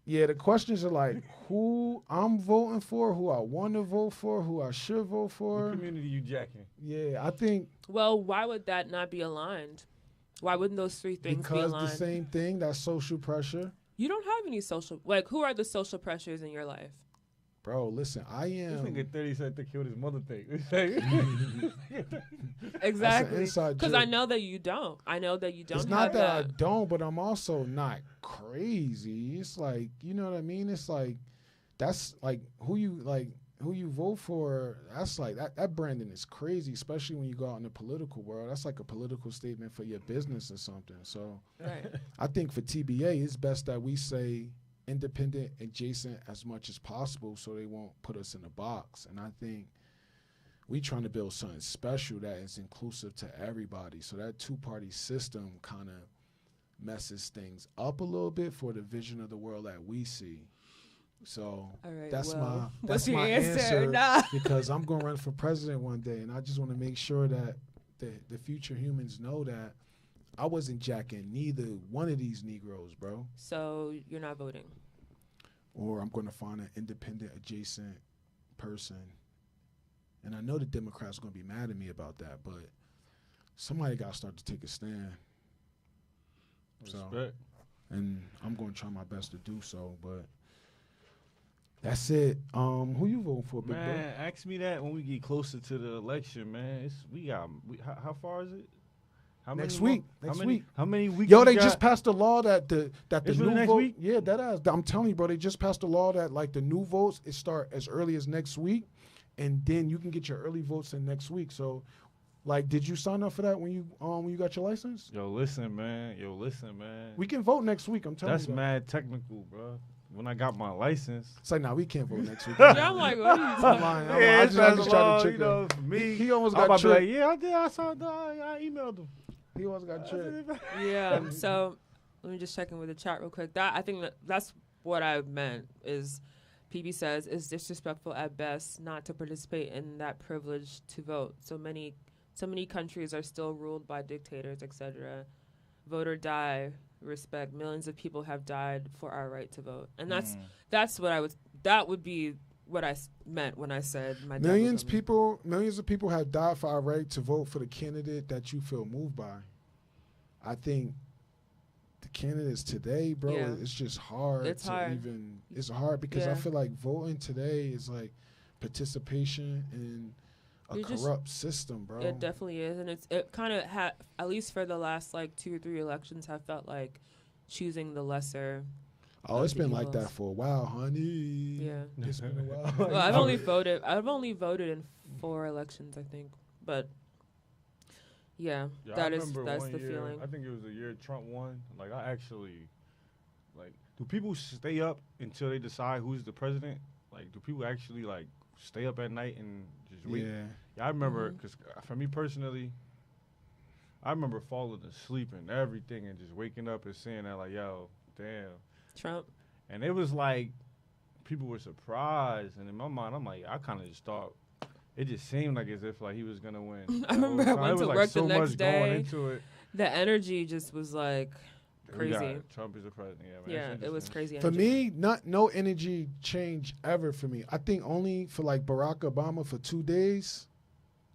yeah, the questions are like who I'm voting for, who I want to vote for, who I should vote What for. community you jacking? Yeah, I think Well, why would that not be aligned? Why wouldn't those three things be because aligned? the same thing, that social pressure. You don't have any social, who are the social pressures in your life? Bro, listen, I This am. nigga 30 said to kill his mother thing. Exactly. inside Because joke. I know that you don't. I know that you don't It's have not that I that. don't, but I'm also not crazy. It's like, you know what I mean? It's like, that's like who you like. who you vote for, that's like that branding is crazy, especially when you go out in the political world. That's like a political statement for your business or something. So Right. I think for TBA, it's best that we say independent, adjacent as much as possible so they won't put us in a box. And I think we trying to build something special that is inclusive to everybody. So that two-party system kind of messes things up a little bit for the vision of the world that we see. So All right. that's well, my what's that's your my answer? Nah. because I'm going to run for president one day, and I just want to make sure that the future humans know that I wasn't jacking neither one of these Negroes, bro. So you're not voting. Or I'm going to find an independent, adjacent person. And I know the Democrats are going to be mad at me about that, but somebody got to start to take a stand. Respect. And I'm going to try my best to do so, but that's it. Who you voting for, big bro? Man, ask me that when we get closer to the election, man. How far is it? How Next many week. mo- Next how many, week. How many weeks? Yo, we they got? just passed a law that the It's new really next vote. week? Yeah, I'm telling you, bro. They just passed a law that like the new votes it start as early as next week, and then you can get your early votes in next week. So, like, did you sign up for that when you got your license? Yo, listen, man. We can vote next week. I'm telling That's you. mad technical, bro. When I got my licenance. It's like, nah, we can't vote next week. Yeah, I'm like, what are you I'm talking lying. about? I just tried to trick you know, him. for me. He almost I'm got about to be like, tricked. yeah, I did. I saw that. I emailed him. He almost got tricked. Yeah. So let me just check in with the chat real quick. I think that's what I meant. Is PB says it's disrespectful at best not to participate in that privilege to vote. So many countries are still ruled by dictators, etc. Vote or die. Respect. Millions of people have died for our right to vote, and that's what I was. That would be what I meant when I said my dad Millions was of people have died for our right to vote for the candidate that you feel moved by. I think the candidates today, bro, Yeah. it's just hard. It's hard. It's hard because I Yeah. feel like voting today is like participation in a You just- corrupt system, bro. It definitely is, and it kind of had, at least for the last like 2 or 3 elections, have felt like choosing the lesser. Oh, it's of been the like that evils. for a while, honey. Yeah. It's been a while. Well, I've only voted in 4 elections, I think, but yeah, Yeah, I that's remember one the year, feeling. I think it was the year Trump won. Like, I actually, like, do people stay up until they decide who's the president? Like, do people actually, like, stay up at night and just wait? Yeah. Yeah, I remember, Mhm. because for me personally, I remember falling asleep and everything and just waking up and seeing that, like, yo, damn. Trump. And it was like, people were surprised. And in my mind, I'm like, I kind of just thought, it just seemed like as if, like, he was going to win. I remember I went It was to like work so the next much going day. into it. The energy just was like We got crazy. it. Trump is the president. Yeah, man. Yeah, It's it was interesting. crazy. For energy. me, no energy change ever for me. I think only for like Barack Obama for 2 days,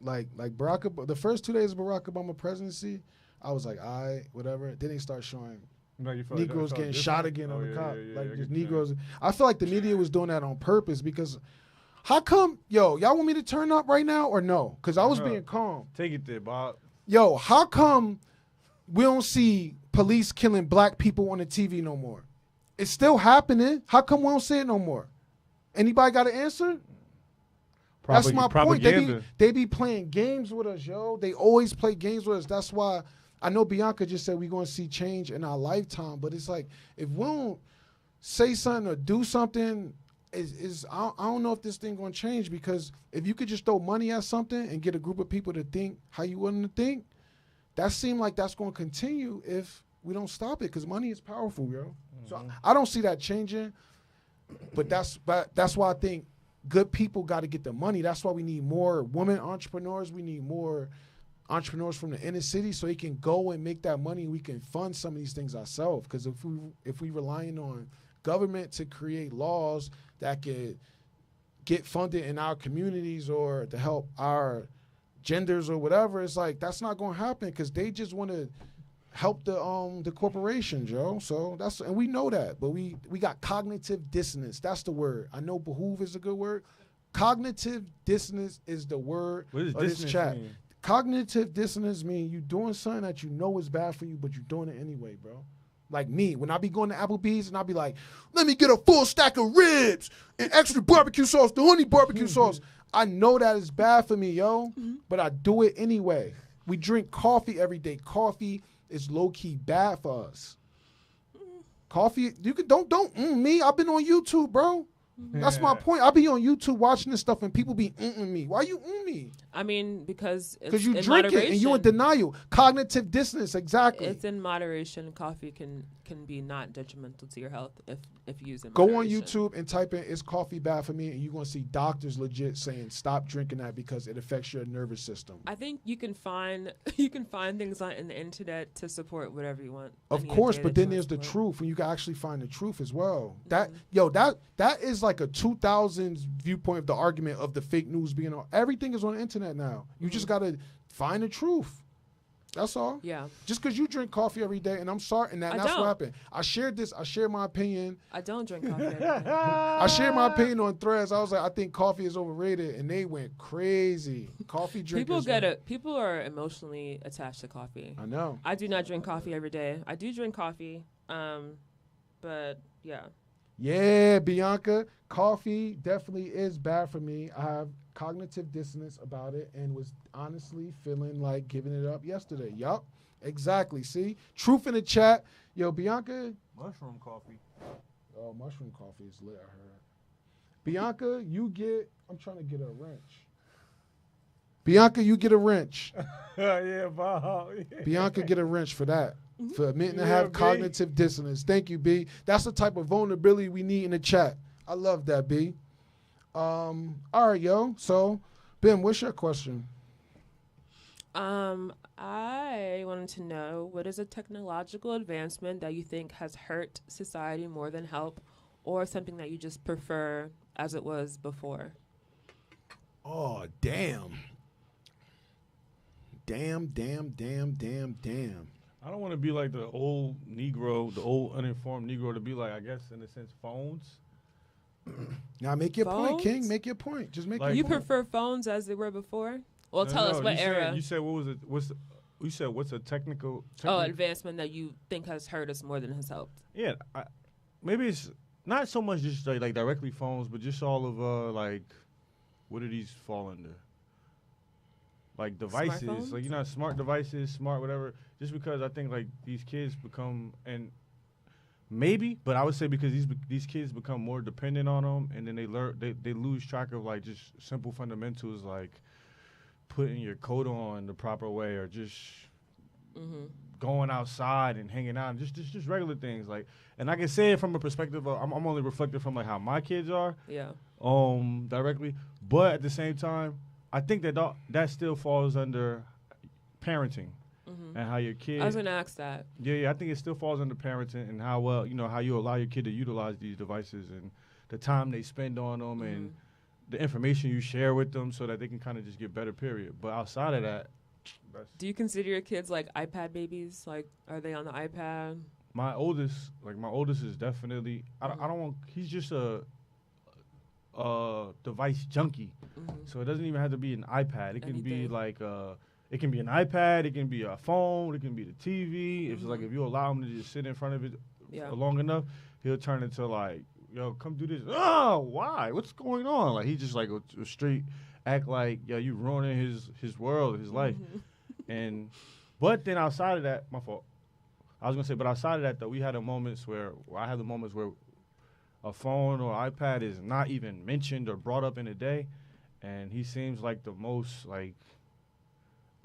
like the first 2 days of Barack Obama presidency, I was like, all right, whatever. Then they start showing No, you felt like that Negroes felt getting different? shot again Oh, on the yeah, cop, yeah, yeah, like I just get you. Negroes. I feel like the media was doing that on purpose because how come, y'all want me to turn up right now or no? Because I was No. being calm. Take it there, Bob. Yo, how come we don't see police killing black people on the TV no more? It's still happening. How come we don't see it no more? Anybody got an answer? That's my point. Propaganda. They be playing games with us, yo. They always play games with us. That's why I know Bianca just said we're going to see change in our lifetime. But it's like, if we don't say something or do something, I don't know if this thing going to change, because if you could just throw money at something and get a group of people to think how you want them to think, that seems like that's going to continue if we don't stop it, because money is powerful, yo. So I don't see that changing. But that's why I think good people got to get the money. That's why we need more women entrepreneurs. We need more entrepreneurs from the inner city so they can go and make that money. We can fund some of these things ourselves. Because if we relying on government to create laws that could get funded in our communities or to help our genders or whatever, it's like that's not going to happen because they just want to help the corporations, yo. So and we know that, but we got cognitive dissonance. That's the word. I know behoove is a good word. Cognitive dissonance is the word What does of this dissonance chat. mean? Cognitive dissonance means you doing something that you know is bad for you, but you're doing it anyway, bro. Like me, when I be going to Applebee's and I be like, let me get a full stack of ribs and extra barbecue sauce, the honey barbecue sauce. I know that is bad for me, yo, but I do it anyway. We drink coffee every day. Coffee is low-key bad for us. Coffee, you can don't me. I've been on YouTube, bro. That's my point. I be on YouTube watching this stuff and people be me. Why you me? I mean, because You in drink moderation. it and you in denial. Cognitive dissonance, exactly. It's in moderation. Coffee can be not detrimental to your health if you use it in Go on moderation. YouTube and type in "is coffee bad for me?" and you're gonna see doctors legit saying stop drinking that because it affects your nervous system. I think you can find things on the internet to support whatever you want. Of any course, idea but that you then want there's to the support. truth, and you can actually find the truth as well. That is like a 2000s viewpoint of the argument of the fake news being on. Everything is on the internet now. You just gotta find the truth. That's all. Yeah, Just because you drink coffee every day, and I'm sorry, and I that's don't. what happened. I shared my opinion. I don't drink coffee every day. I shared my opinion on Threads. I was like, I think coffee is overrated, and they went crazy. Coffee drinkers. People are emotionally attached to coffee. I know. I do not drink coffee every day. I do drink coffee, but yeah. Yeah, Bianca, coffee definitely is bad for me. I have cognitive dissonance about it and was honestly feeling like giving it up yesterday. Yup, exactly. See? Truth in the chat. Yo, Bianca. Mushroom coffee. Oh, mushroom coffee is lit, I heard. Bianca, you get, I'm trying to get a wrench. Bianca, you get a wrench. Yeah, Bob. Bianca get a wrench for that. For admitting to Yeah, have B. cognitive dissonance. Thank you, B. That's the type of vulnerability we need in the chat. I love that, B. All right, yo. So, Ben, what's your question? I wanted to know, what is a technological advancement that you think has hurt society more than help, or something that you just prefer as it was before? Oh, damn. Damn. I don't want to be like the old Negro, the old uninformed Negro, to be like, I guess, in a sense, phones. Now, make your point, Phones? King. Make your point. Just make Like- You your point. prefer phones as they were before? Well, No, tell no, us what you era. Said, you said what was it? You said what's a technical? Advancement that you think has hurt us more than has helped. Yeah, maybe it's not so much just like directly phones, but just all of like, what do these fall under? Like devices, Smartphones? like smart devices, smart whatever. Just because I think like these kids become maybe, but I would say because these kids become more dependent on them, and then they lose track of like just simple fundamentals like putting your coat on the proper way or just going outside and hanging out, and just regular things like. And I can say it from a perspective of I'm only reflecting from like how my kids are, Yeah. directly, but at the same time, I think that still falls under parenting. And how your kid. I was gonna ask that. Yeah, I think it still falls under parenting and how well, how you allow your kid to utilize these devices and the time they spend on them and the information you share with them so that they can kind of just get better, period. But outside of that, Do you consider your kids like iPad babies? Like, are they on the iPad? my oldest is definitely, I don't want, he's just a device junkie. So it doesn't even have to be an iPad. It can be Anything. like it can be an iPad, it can be a phone, it can be the TV. If you allow him to just sit in front of it Yeah. long enough, he'll turn into like, yo, come do this. Oh, why? What's going on? Like he just like a straight act like, yo, you ruining his world, his life. But then outside of that, my fault. I was gonna say, but outside of that though, I had the moments where a phone or iPad is not even mentioned or brought up in a day, and he seems like the most like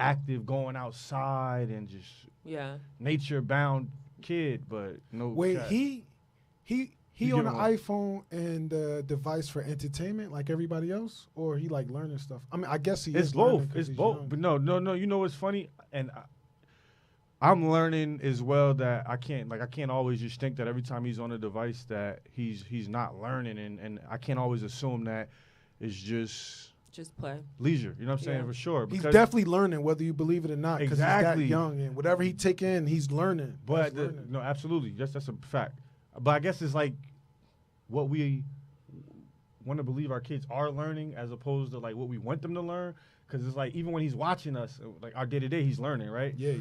active, going outside and just Yeah. nature bound kid. But no. Wait, cat. he You on give the him one. iPhone and the device for entertainment like everybody else, or he like learning stuff? I mean, I guess he It's is learning both. 'cause It's he's both. young. But no. You know what's funny? And I'm learning as well that I can't always just think that every time he's on a device that he's not learning, and I can't always assume that it's just Just play. leisure. You know what I'm saying? Yeah. For sure. He's Because- definitely learning, whether you believe it or not, because Exactly. he's that young, and whatever he take in, he's learning. But He's learning. no, absolutely. That's a fact. But I guess it's like what we want to believe our kids are learning as opposed to like what we want them to learn. Because it's like even when he's watching us, like our day to day, he's learning, right? Yeah.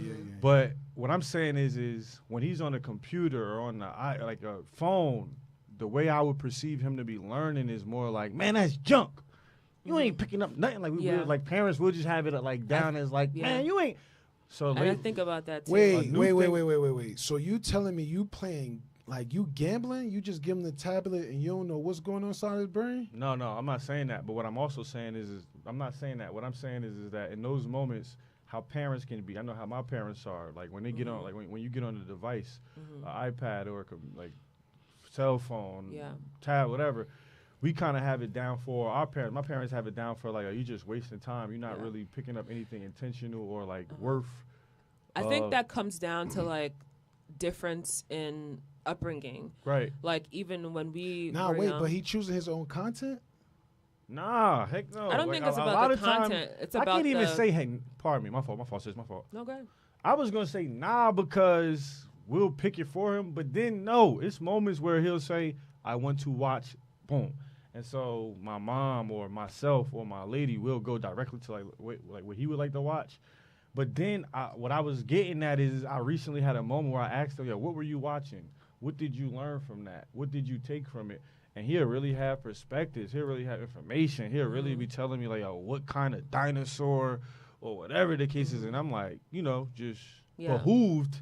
But what I'm saying is when he's on a computer or on like a phone, the way I would perceive him to be learning is more like, man, that's junk. You ain't picking up nothing. Like we Yeah. like parents will just have it like down as like, Yeah. man, you ain't. So And I think about that too. Wait. So you telling me you playing like you gambling? You just give him the tablet and you don't know what's going on inside his brain? No, I'm not saying that. But what I'm also saying is I'm not saying that. What I'm saying is that in those moments, how parents can be. I know how my parents are. Like when they get on, like when you get on the device, iPad or like cell phone, tab, whatever. We kind of have it down for our parents. My parents have it down for like, are you just wasting time? You're not really picking up anything intentional or like worth. I think that comes down to like difference in upbringing. Right. Like even when we Nah, were wait, young, but he choosing his own content? Nah, heck no. I don't Like, think it's a about lot the of time- content. It's I about can't even the- say, hey, pardon me, my fault, sis, my fault. No, go ahead. I was gonna say nah because we'll pick it for him, but then no, it's moments where he'll say, I want to watch, boom. And so my mom or myself or my lady will go directly to like what he would like to watch. But then what I was getting at is I recently had a moment where I asked him, what were you watching? What did you learn from that? What did you take from it? And he'll really have perspectives. He'll really have information. He'll really be telling me like, what kind of dinosaur or whatever the case is. And I'm like, just behooved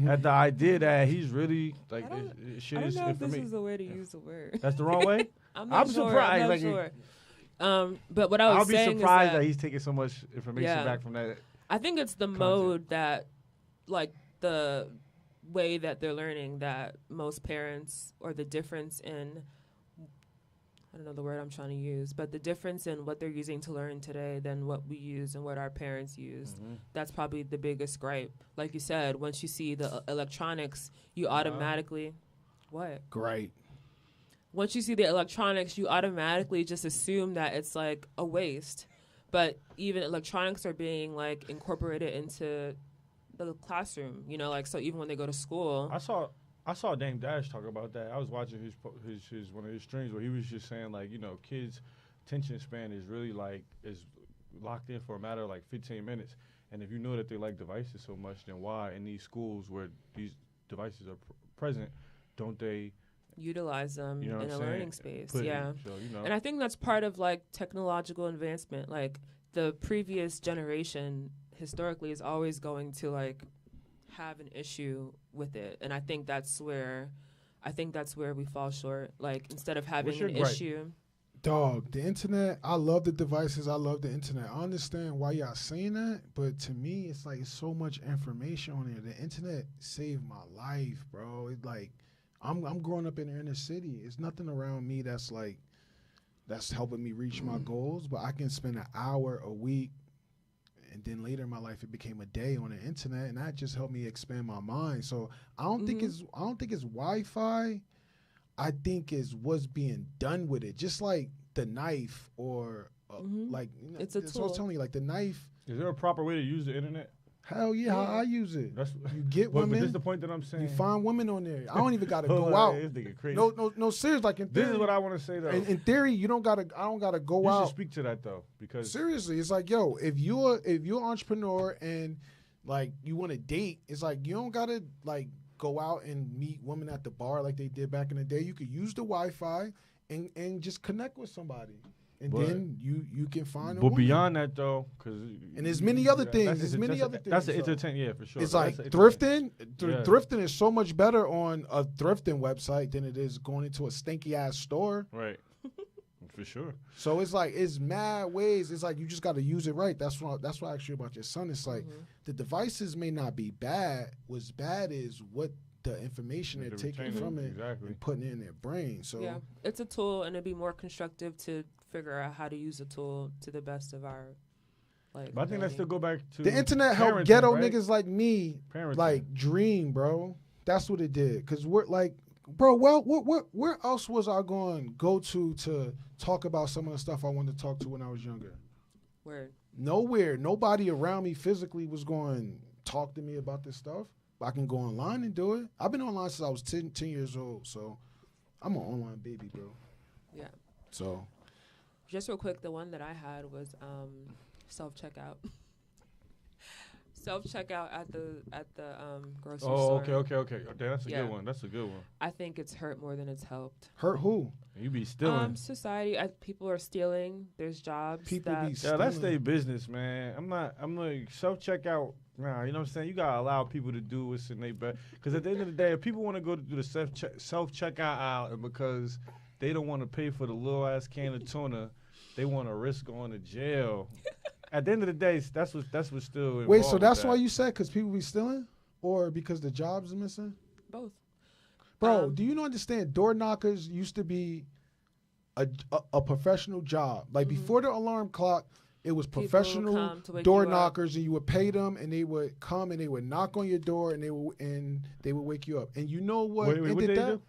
at the idea that he's really like, shit I don't is know if this information. is the way to use the word. That's the wrong way? I'm not sure. surprised. I'm not like, sure. But what I was I'll be saying surprised is that he's taking so much information back from that. I think it's the mode that, like, the way that they're learning that most parents, or the difference in, I don't know the word I'm trying to use, but the difference in what they're using to learn today than what we use and what our parents used. That's probably the biggest gripe. Like you said, once you see the electronics, you automatically, what? Great. Once you see the electronics, you automatically just assume that it's like a waste. But even electronics are being like incorporated into the classroom, like, so even when they go to school. I saw Dame Dash talk about that. I was watching his one of his streams where he was just saying like, kids' attention span is really like is locked in for a matter of like 15 minutes. And if you know that they like devices so much, then why in these schools where these devices are present, don't they utilize them in a learning space? So, And I think that's part of like technological advancement. Like the previous generation historically is always going to like have an issue with it, and I think that's where we fall short. Like instead of having an issue, dog, the internet. I love the devices. I love the internet. I understand why y'all saying that, but to me, it's like it's so much information on there. The internet saved my life, bro. It's like I'm growing up in the inner city. It's nothing around me that's helping me reach my goals, but I can spend an hour a week. And then later in my life, it became a day on the internet, and that just helped me expand my mind. So I don't think it's Wi-Fi. I think is what's being done with it. Just like the knife, or like it's a tool. So I was telling you, like the knife. Is there a proper way to use the internet? Hell yeah, how I use it. You get but women. this is the point that I'm saying. You find women on there. I don't even gotta go out. This nigga crazy. No, serious. Like in theory, this is what I want to say though. In theory, I don't gotta go you out. You should speak to that though, because seriously, it's like, yo, if you're an entrepreneur and like you want to date, it's like you don't gotta like go out and meet women at the bar like they did back in the day. You could use the Wi-Fi and just connect with somebody. And then you can find a woman. Beyond that, though, and there's many other things. There's many other things. That's the entertainment, yeah, for sure. It's like thrifting. Thrifting is so much better on a thrifting website than it is going into a stinky ass store. Right. For sure. So it's like it's mad ways. It's like you just got to use it right. That's why I asked you about your son. It's like the devices may not be bad. What's bad is what the information they're taking from it and putting it in their brain. So yeah, it's a tool, and it'd be more constructive to figure out how to use a tool to the best of our like. But I think that still go back to the internet helped ghetto niggas like me like dream, bro. That's what it did. Cause we're like, bro, well, where else was I going to go to talk about some of the stuff I wanted to talk to when I was younger? Word. Nowhere. Nobody around me physically was going to talk to me about this stuff. I can go online and do it. I've been online since I was 10 years old, so I'm an online baby, bro. Yeah. So Just real quick, the one that I had was self checkout. Self checkout at the grocery Oh, store. okay. That's a Yeah. good one. That's a good one. I think it's hurt more than it's helped. hurt who? You be stealing. Society, people are stealing. There's jobs. People that, be Yeah, that's stealing. their business, man. I'm like self checkout. Nah, you know what I'm saying? You gotta allow people to do what's in their best. Because at the end of the day, if people want to go to do the self checkout aisle, and because they don't want to pay for the little ass can of tuna, they want to risk going to jail. At the end of the day, that's what's still involved. Wait, so with that's that. why you said because people be stealing, or because the jobs are missing? both. Bro, do you not understand? Door knockers used to be a professional job. Like before the alarm clock, it was People professional come to wake door you up. knockers, and you would pay them, and they would come and they would knock on your door, and they would wake you up. And you know what? Wait, what ended they that? do?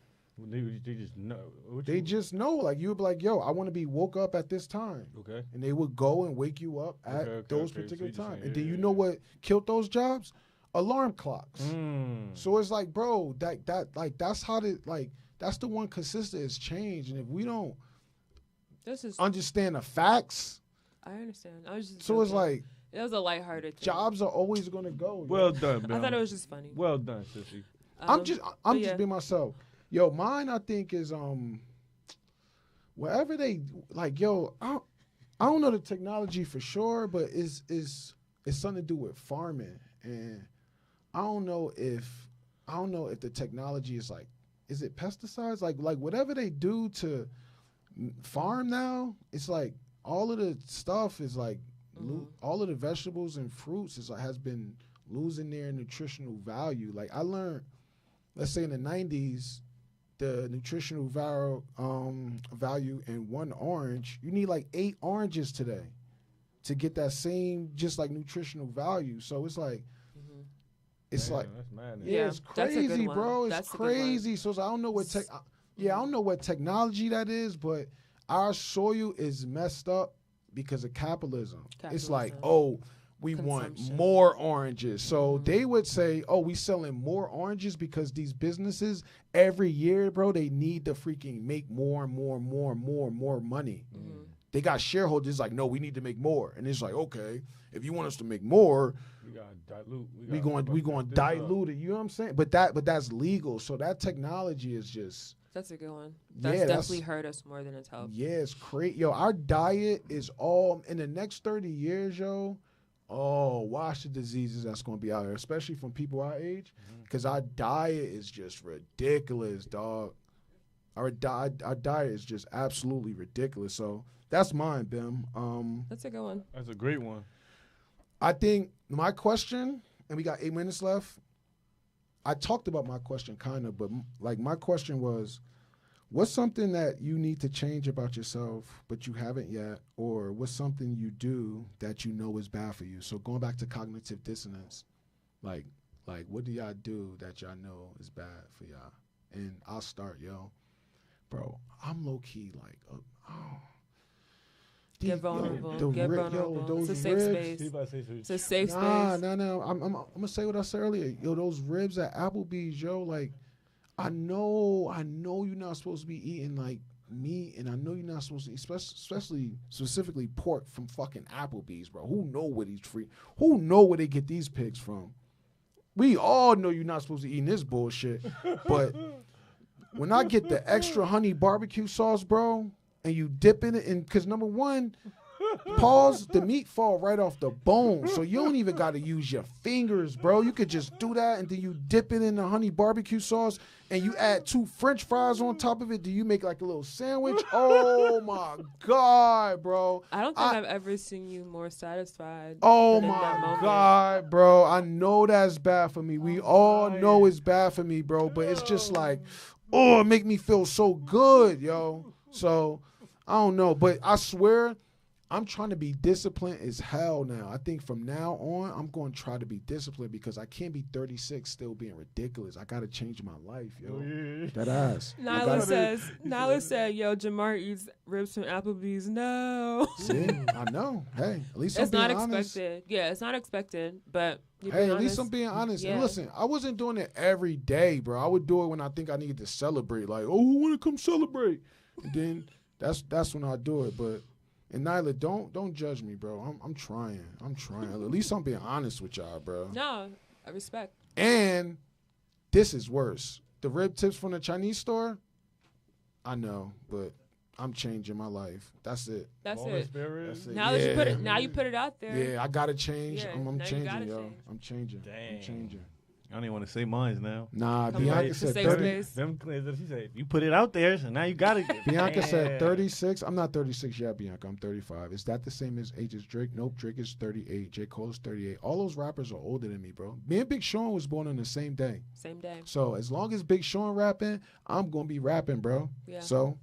They just know. What They you- just know. Like you would be like, "Yo, I want to be woke up at this time," okay. and they would go and wake you up at Okay, those okay. So particular you just times. saying, And then yeah, you yeah, know yeah. what killed those jobs? Alarm clocks. Mm. So it's like, bro, that's how that's the one consistent has changed. And if we don't This is. understand the facts, I understand. I was just. so it's joking. like It was a lighthearted thing. jobs are always gonna go. yo. Well done, I man. thought it was just funny. Well done, sissy. I'm just yeah. being myself. Yo, mine I think is wherever they like, yo, I don't know the technology for sure, but it's something to do with farming. And I don't know if the technology is like, is it pesticides? Like whatever they do to farm now, it's like all of the stuff is like all of the vegetables and fruits is like has been losing their nutritional value. Like I learned, let's say in the 90s, the nutritional value in one orange, you need like 8 oranges today to get that same just like nutritional value. So it's like it's Damn, like that's madness. yeah, Yeah, it's that's a good crazy, one. bro. It's That's a good one. crazy. So I don't know what I don't know what technology that is, but our soil is messed up because of capitalism. It's like, Capitalism. oh, we want Consumption. more oranges. So they would say, oh, we selling more oranges because these businesses every year, bro, they need to freaking make more and more and more and more and more money. They got shareholders like, no, we need to make more. And it's like, okay, if you want us to make more, We gotta dilute. we going to dilute it. You know what I'm saying? But that's legal. So that technology is just That's a good one. Yeah, That's that's- definitely hurt us more than it's helped. yeah, it's crazy. Yo, our diet is all in the next 30 years, yo. Oh, watch the diseases that's going to be out here, especially from people our age, because our diet is just ridiculous, dog. Our diet is just absolutely ridiculous. So that's mine, Bim. That's a good one. That's a great one. I think my question, and we got 8 minutes left. I talked about my question kind of, but like my question was, what's something that you need to change about yourself, but you haven't yet, or what's something you do that you know is bad for you? So going back to cognitive dissonance, like what do y'all do that y'all know is bad for y'all? And I'll start, yo, bro. I'm low key like, Get vulnerable. the Get ri- yo, vulnerable. those It's a safe ribs. space. He about to say something. It's a safe Nah, space. no. I'm gonna say what I said earlier. Yo, those ribs at Applebee's, yo, like, I know you're not supposed to be eating like meat, and I know you're not supposed to, especially specifically pork from fucking Applebee's, bro. Who know where they get these pigs from? We all know you're not supposed to be eating this bullshit, but when I get the extra honey barbecue sauce, bro, and you dip in it, and because number one, pause, the meat fall right off the bone, so you don't even got to use your fingers, bro. You could just do that, and then you dip it in the honey barbecue sauce, and you add 2 French fries on top of it. Do you make like a little sandwich? Oh my god, bro! I don't think I've ever seen you more satisfied. Oh than in that my moment. god, bro! I know that's bad for me. We all know it's bad for me, bro. But it's just like, oh, it make me feel so good, yo. So I don't know, but I swear, I'm trying to be disciplined as hell now. I think from now on, I'm going to try to be disciplined because I can't be 36 still being ridiculous. I got to change my life, yo. That ass. I Nyla said, yo, Jamar eats ribs from Applebee's. No. See, I know. Hey, at least I'm It's being not honest. expected. Yeah, it's not expected, but you're Hey, being at least honest. I'm being honest. And Yeah. listen, I wasn't doing it every day, bro. I would do it when I think I needed to celebrate. Like, oh, who want to come celebrate? And then That's when I do it. But and Nyla, don't judge me, bro. I'm trying. At least I'm being honest with y'all, bro. No, I respect. And this is worse. The rib tips from the Chinese store, I know, but I'm changing my life. That's it. That's Boneless it. spare ribs? That's it. Now that you put Yeah. it, now you put it out there. Yeah, I gotta change. Yeah, I'm now you changing, gotta yo. change. I'm changing. Dang. I'm changing. I don't even want to say mine now. Nah, Come Bianca on, said the safe 30. space. Them, she said, you put it out there, so now you got it. Bianca said 36. I'm not 36 yet, Bianca. I'm 35. Is that the same age as Drake? Nope, Drake is 38. J. Cole is 38. All those rappers are older than me, bro. Me and Big Sean was born on the same day. Same day. So as long as Big Sean rapping, I'm going to be rapping, bro. Yeah. So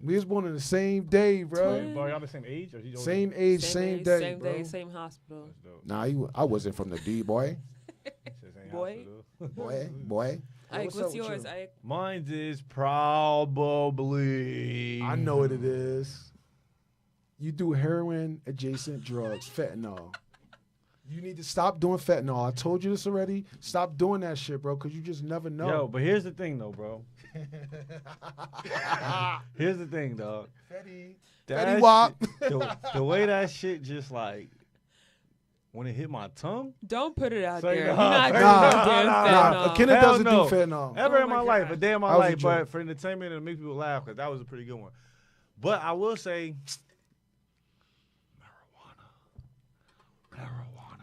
we was born on the same day, bro. Twin. Bro, y'all the same age? Or he older? Same age, same age, day, same bro. day, same hospital. That's dope. Nah, I wasn't from the D, boy. He said same Boy. hospital. boy. Ike, what's up what's with yours, you? Ike? Mine is probably. I know what it is. You do heroin adjacent drugs, fentanyl. You need to stop doing fentanyl. I told you this already. Stop doing that shit, bro, because you just never know. Yo, but here's the thing, though, bro. Here's the thing, dog. Fetty That Wap. shit- the way that shit just like when it hit my tongue. Don't put it out Say there. no. You're not Nah, doing no nah, damn nah, fentanyl. Nah, Kenneth Hell doesn't no. do fentanyl. Ever Oh in my my life, God. a day in my That was a life, joke. but for entertainment and to make people laugh, because that was a pretty good one. But I will say, marijuana.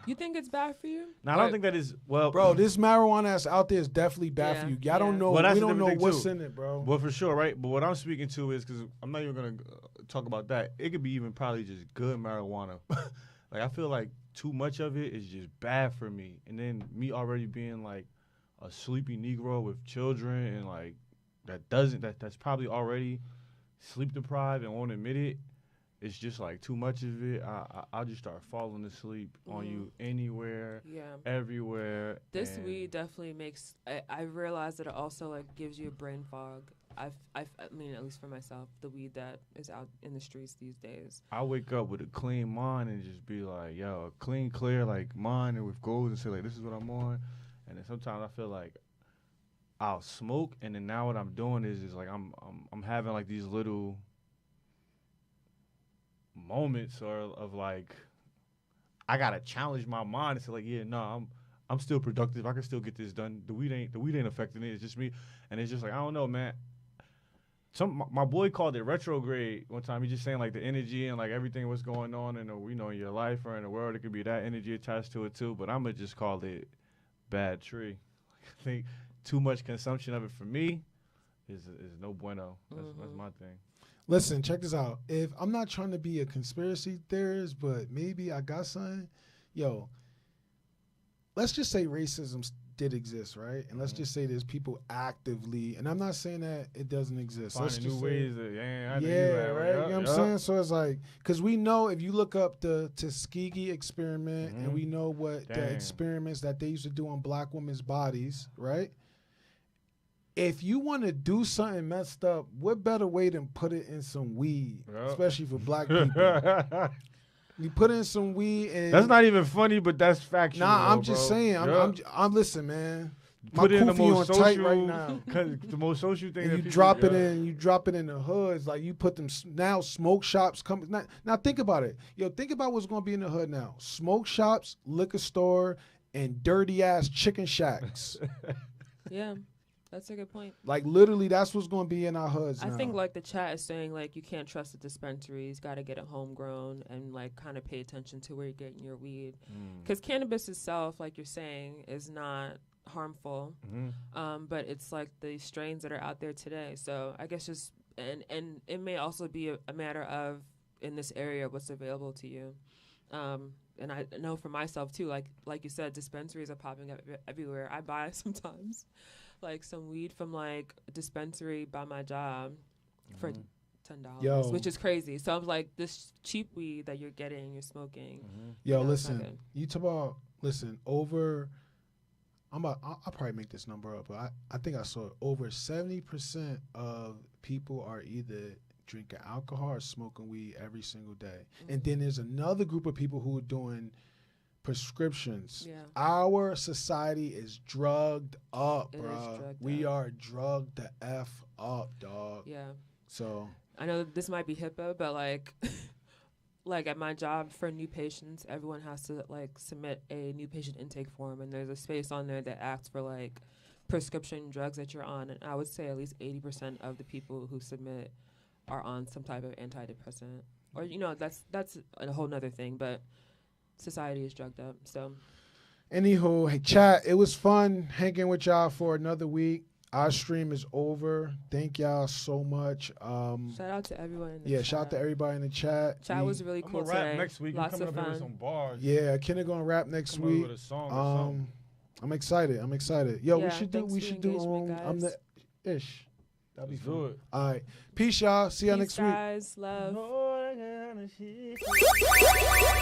You think it's bad for you? Now I don't think that is well, Bro, this marijuana that's out there is definitely bad Yeah, for you. Y'all yeah. don't know. Well, that's We a don't know different thing, what's too. in it, bro. Well, for sure, right? But what I'm speaking to is because I'm not even gonna talk about that. It could be even probably just good marijuana. Like I feel like too much of it is just bad for me. And then me already being like a sleepy Negro with children and like that's probably already sleep deprived and won't admit it. It's just like too much of it. I'll just start falling asleep on you anywhere, Yeah. everywhere. This and weed definitely makes. I realize that it also like gives you a brain fog. I mean, at least for myself, the weed that is out in the streets these days. I wake up with a clean mind and just be like, yo, a clean, clear like mind and with goals and say like, this is what I'm on. And then sometimes I feel like I'll smoke, and then now what I'm doing is like I'm having like these little moments or of like I gotta challenge my mind and say like, yeah, no, I'm still productive. I can still get this done. The weed ain't affecting it. It's just me, and it's just like I don't know, man. My boy called it retrograde one time. He just saying like the energy and like everything what's going on in in your life or in the world, it could be that energy attached to it too. But I'ma just call it bad tree. I think too much consumption of it for me is no bueno. That's my thing. Listen, check this out. If I'm not trying to be a conspiracy theorist, but maybe I got something. Yo, let's just say racism did exist, right? And let's just say there's people actively, and I'm not saying that it doesn't exist. Let's Finding just new say, ways to, right? You know what I'm saying? So it's like, because we know if you look up the Tuskegee experiment, and we know what the Dang. experiments that they used to do on black women's bodies, right? If you want to do something messed up, what better way than put it in some weed, Yep. especially for black people? You put in some weed, and That's not even funny, but that's factual. Nah, I'm though, just bro. saying. Yup. I'm listen, man. My Put it in the kufi most on tight social, right now. the most social thing. And that you people- drop it yeah. in, you drop it in the hoods. Like you put them now. Smoke shops come. Now think about it. Yo, think about what's gonna be in the hood now. Smoke shops, liquor store, and dirty ass chicken shacks. Yeah, that's a good point. Like literally, that's what's gonna be in our hoods. I now. think like the chat is saying like you can't trust the dispensaries, got to get it homegrown and like kind of pay attention to where you're getting your weed, because cannabis itself, like you're saying, is not harmful, but it's like the strains that are out there today. So I guess just and it may also be a matter of in this area what's available to you. And I know for myself too, like you said, dispensaries are popping up everywhere. I buy sometimes like some weed from like a dispensary by my job for $10, Yo. which is crazy. So I'm like, this cheap weed that you're getting, you're smoking. Yo, No, it's not listen. good. You talk about over. I'll probably make this number up, but I think I saw it. Over 70% of people are either drinking alcohol or smoking weed every single day. And then there's another group of people who are doing prescriptions. Yeah. Our society is drugged up, It is bro. drugged We up. are drugged the F up, dog. Yeah. So I know that this might be HIPAA, but like, like at my job for new patients, everyone has to like submit a new patient intake form, and there's a space on there that asks for like prescription drugs that you're on, and I would say at least 80% of the people who submit are on some type of antidepressant, or that's a whole nother thing, but society is drugged up. So, Anywho, hey, chat, it was fun hanging with y'all for another week. Our stream is over. Thank y'all so much. shout out to everyone in the Yeah, chat. shout out to everybody in the chat. Chat was really I'm cool gonna rap today. next week. Lots I'm of coming up here with fun. some bars. Yeah, Kenna gonna rap next Come up week. with a song or something. I'm excited. Yo, Yeah, we should thanks do for the engagement, I'm the guys. ish. That'd be Let's fun. do it. All right. Peace, y'all. See y'all Peace, next week. guys. Love. Oh, that kind of shit.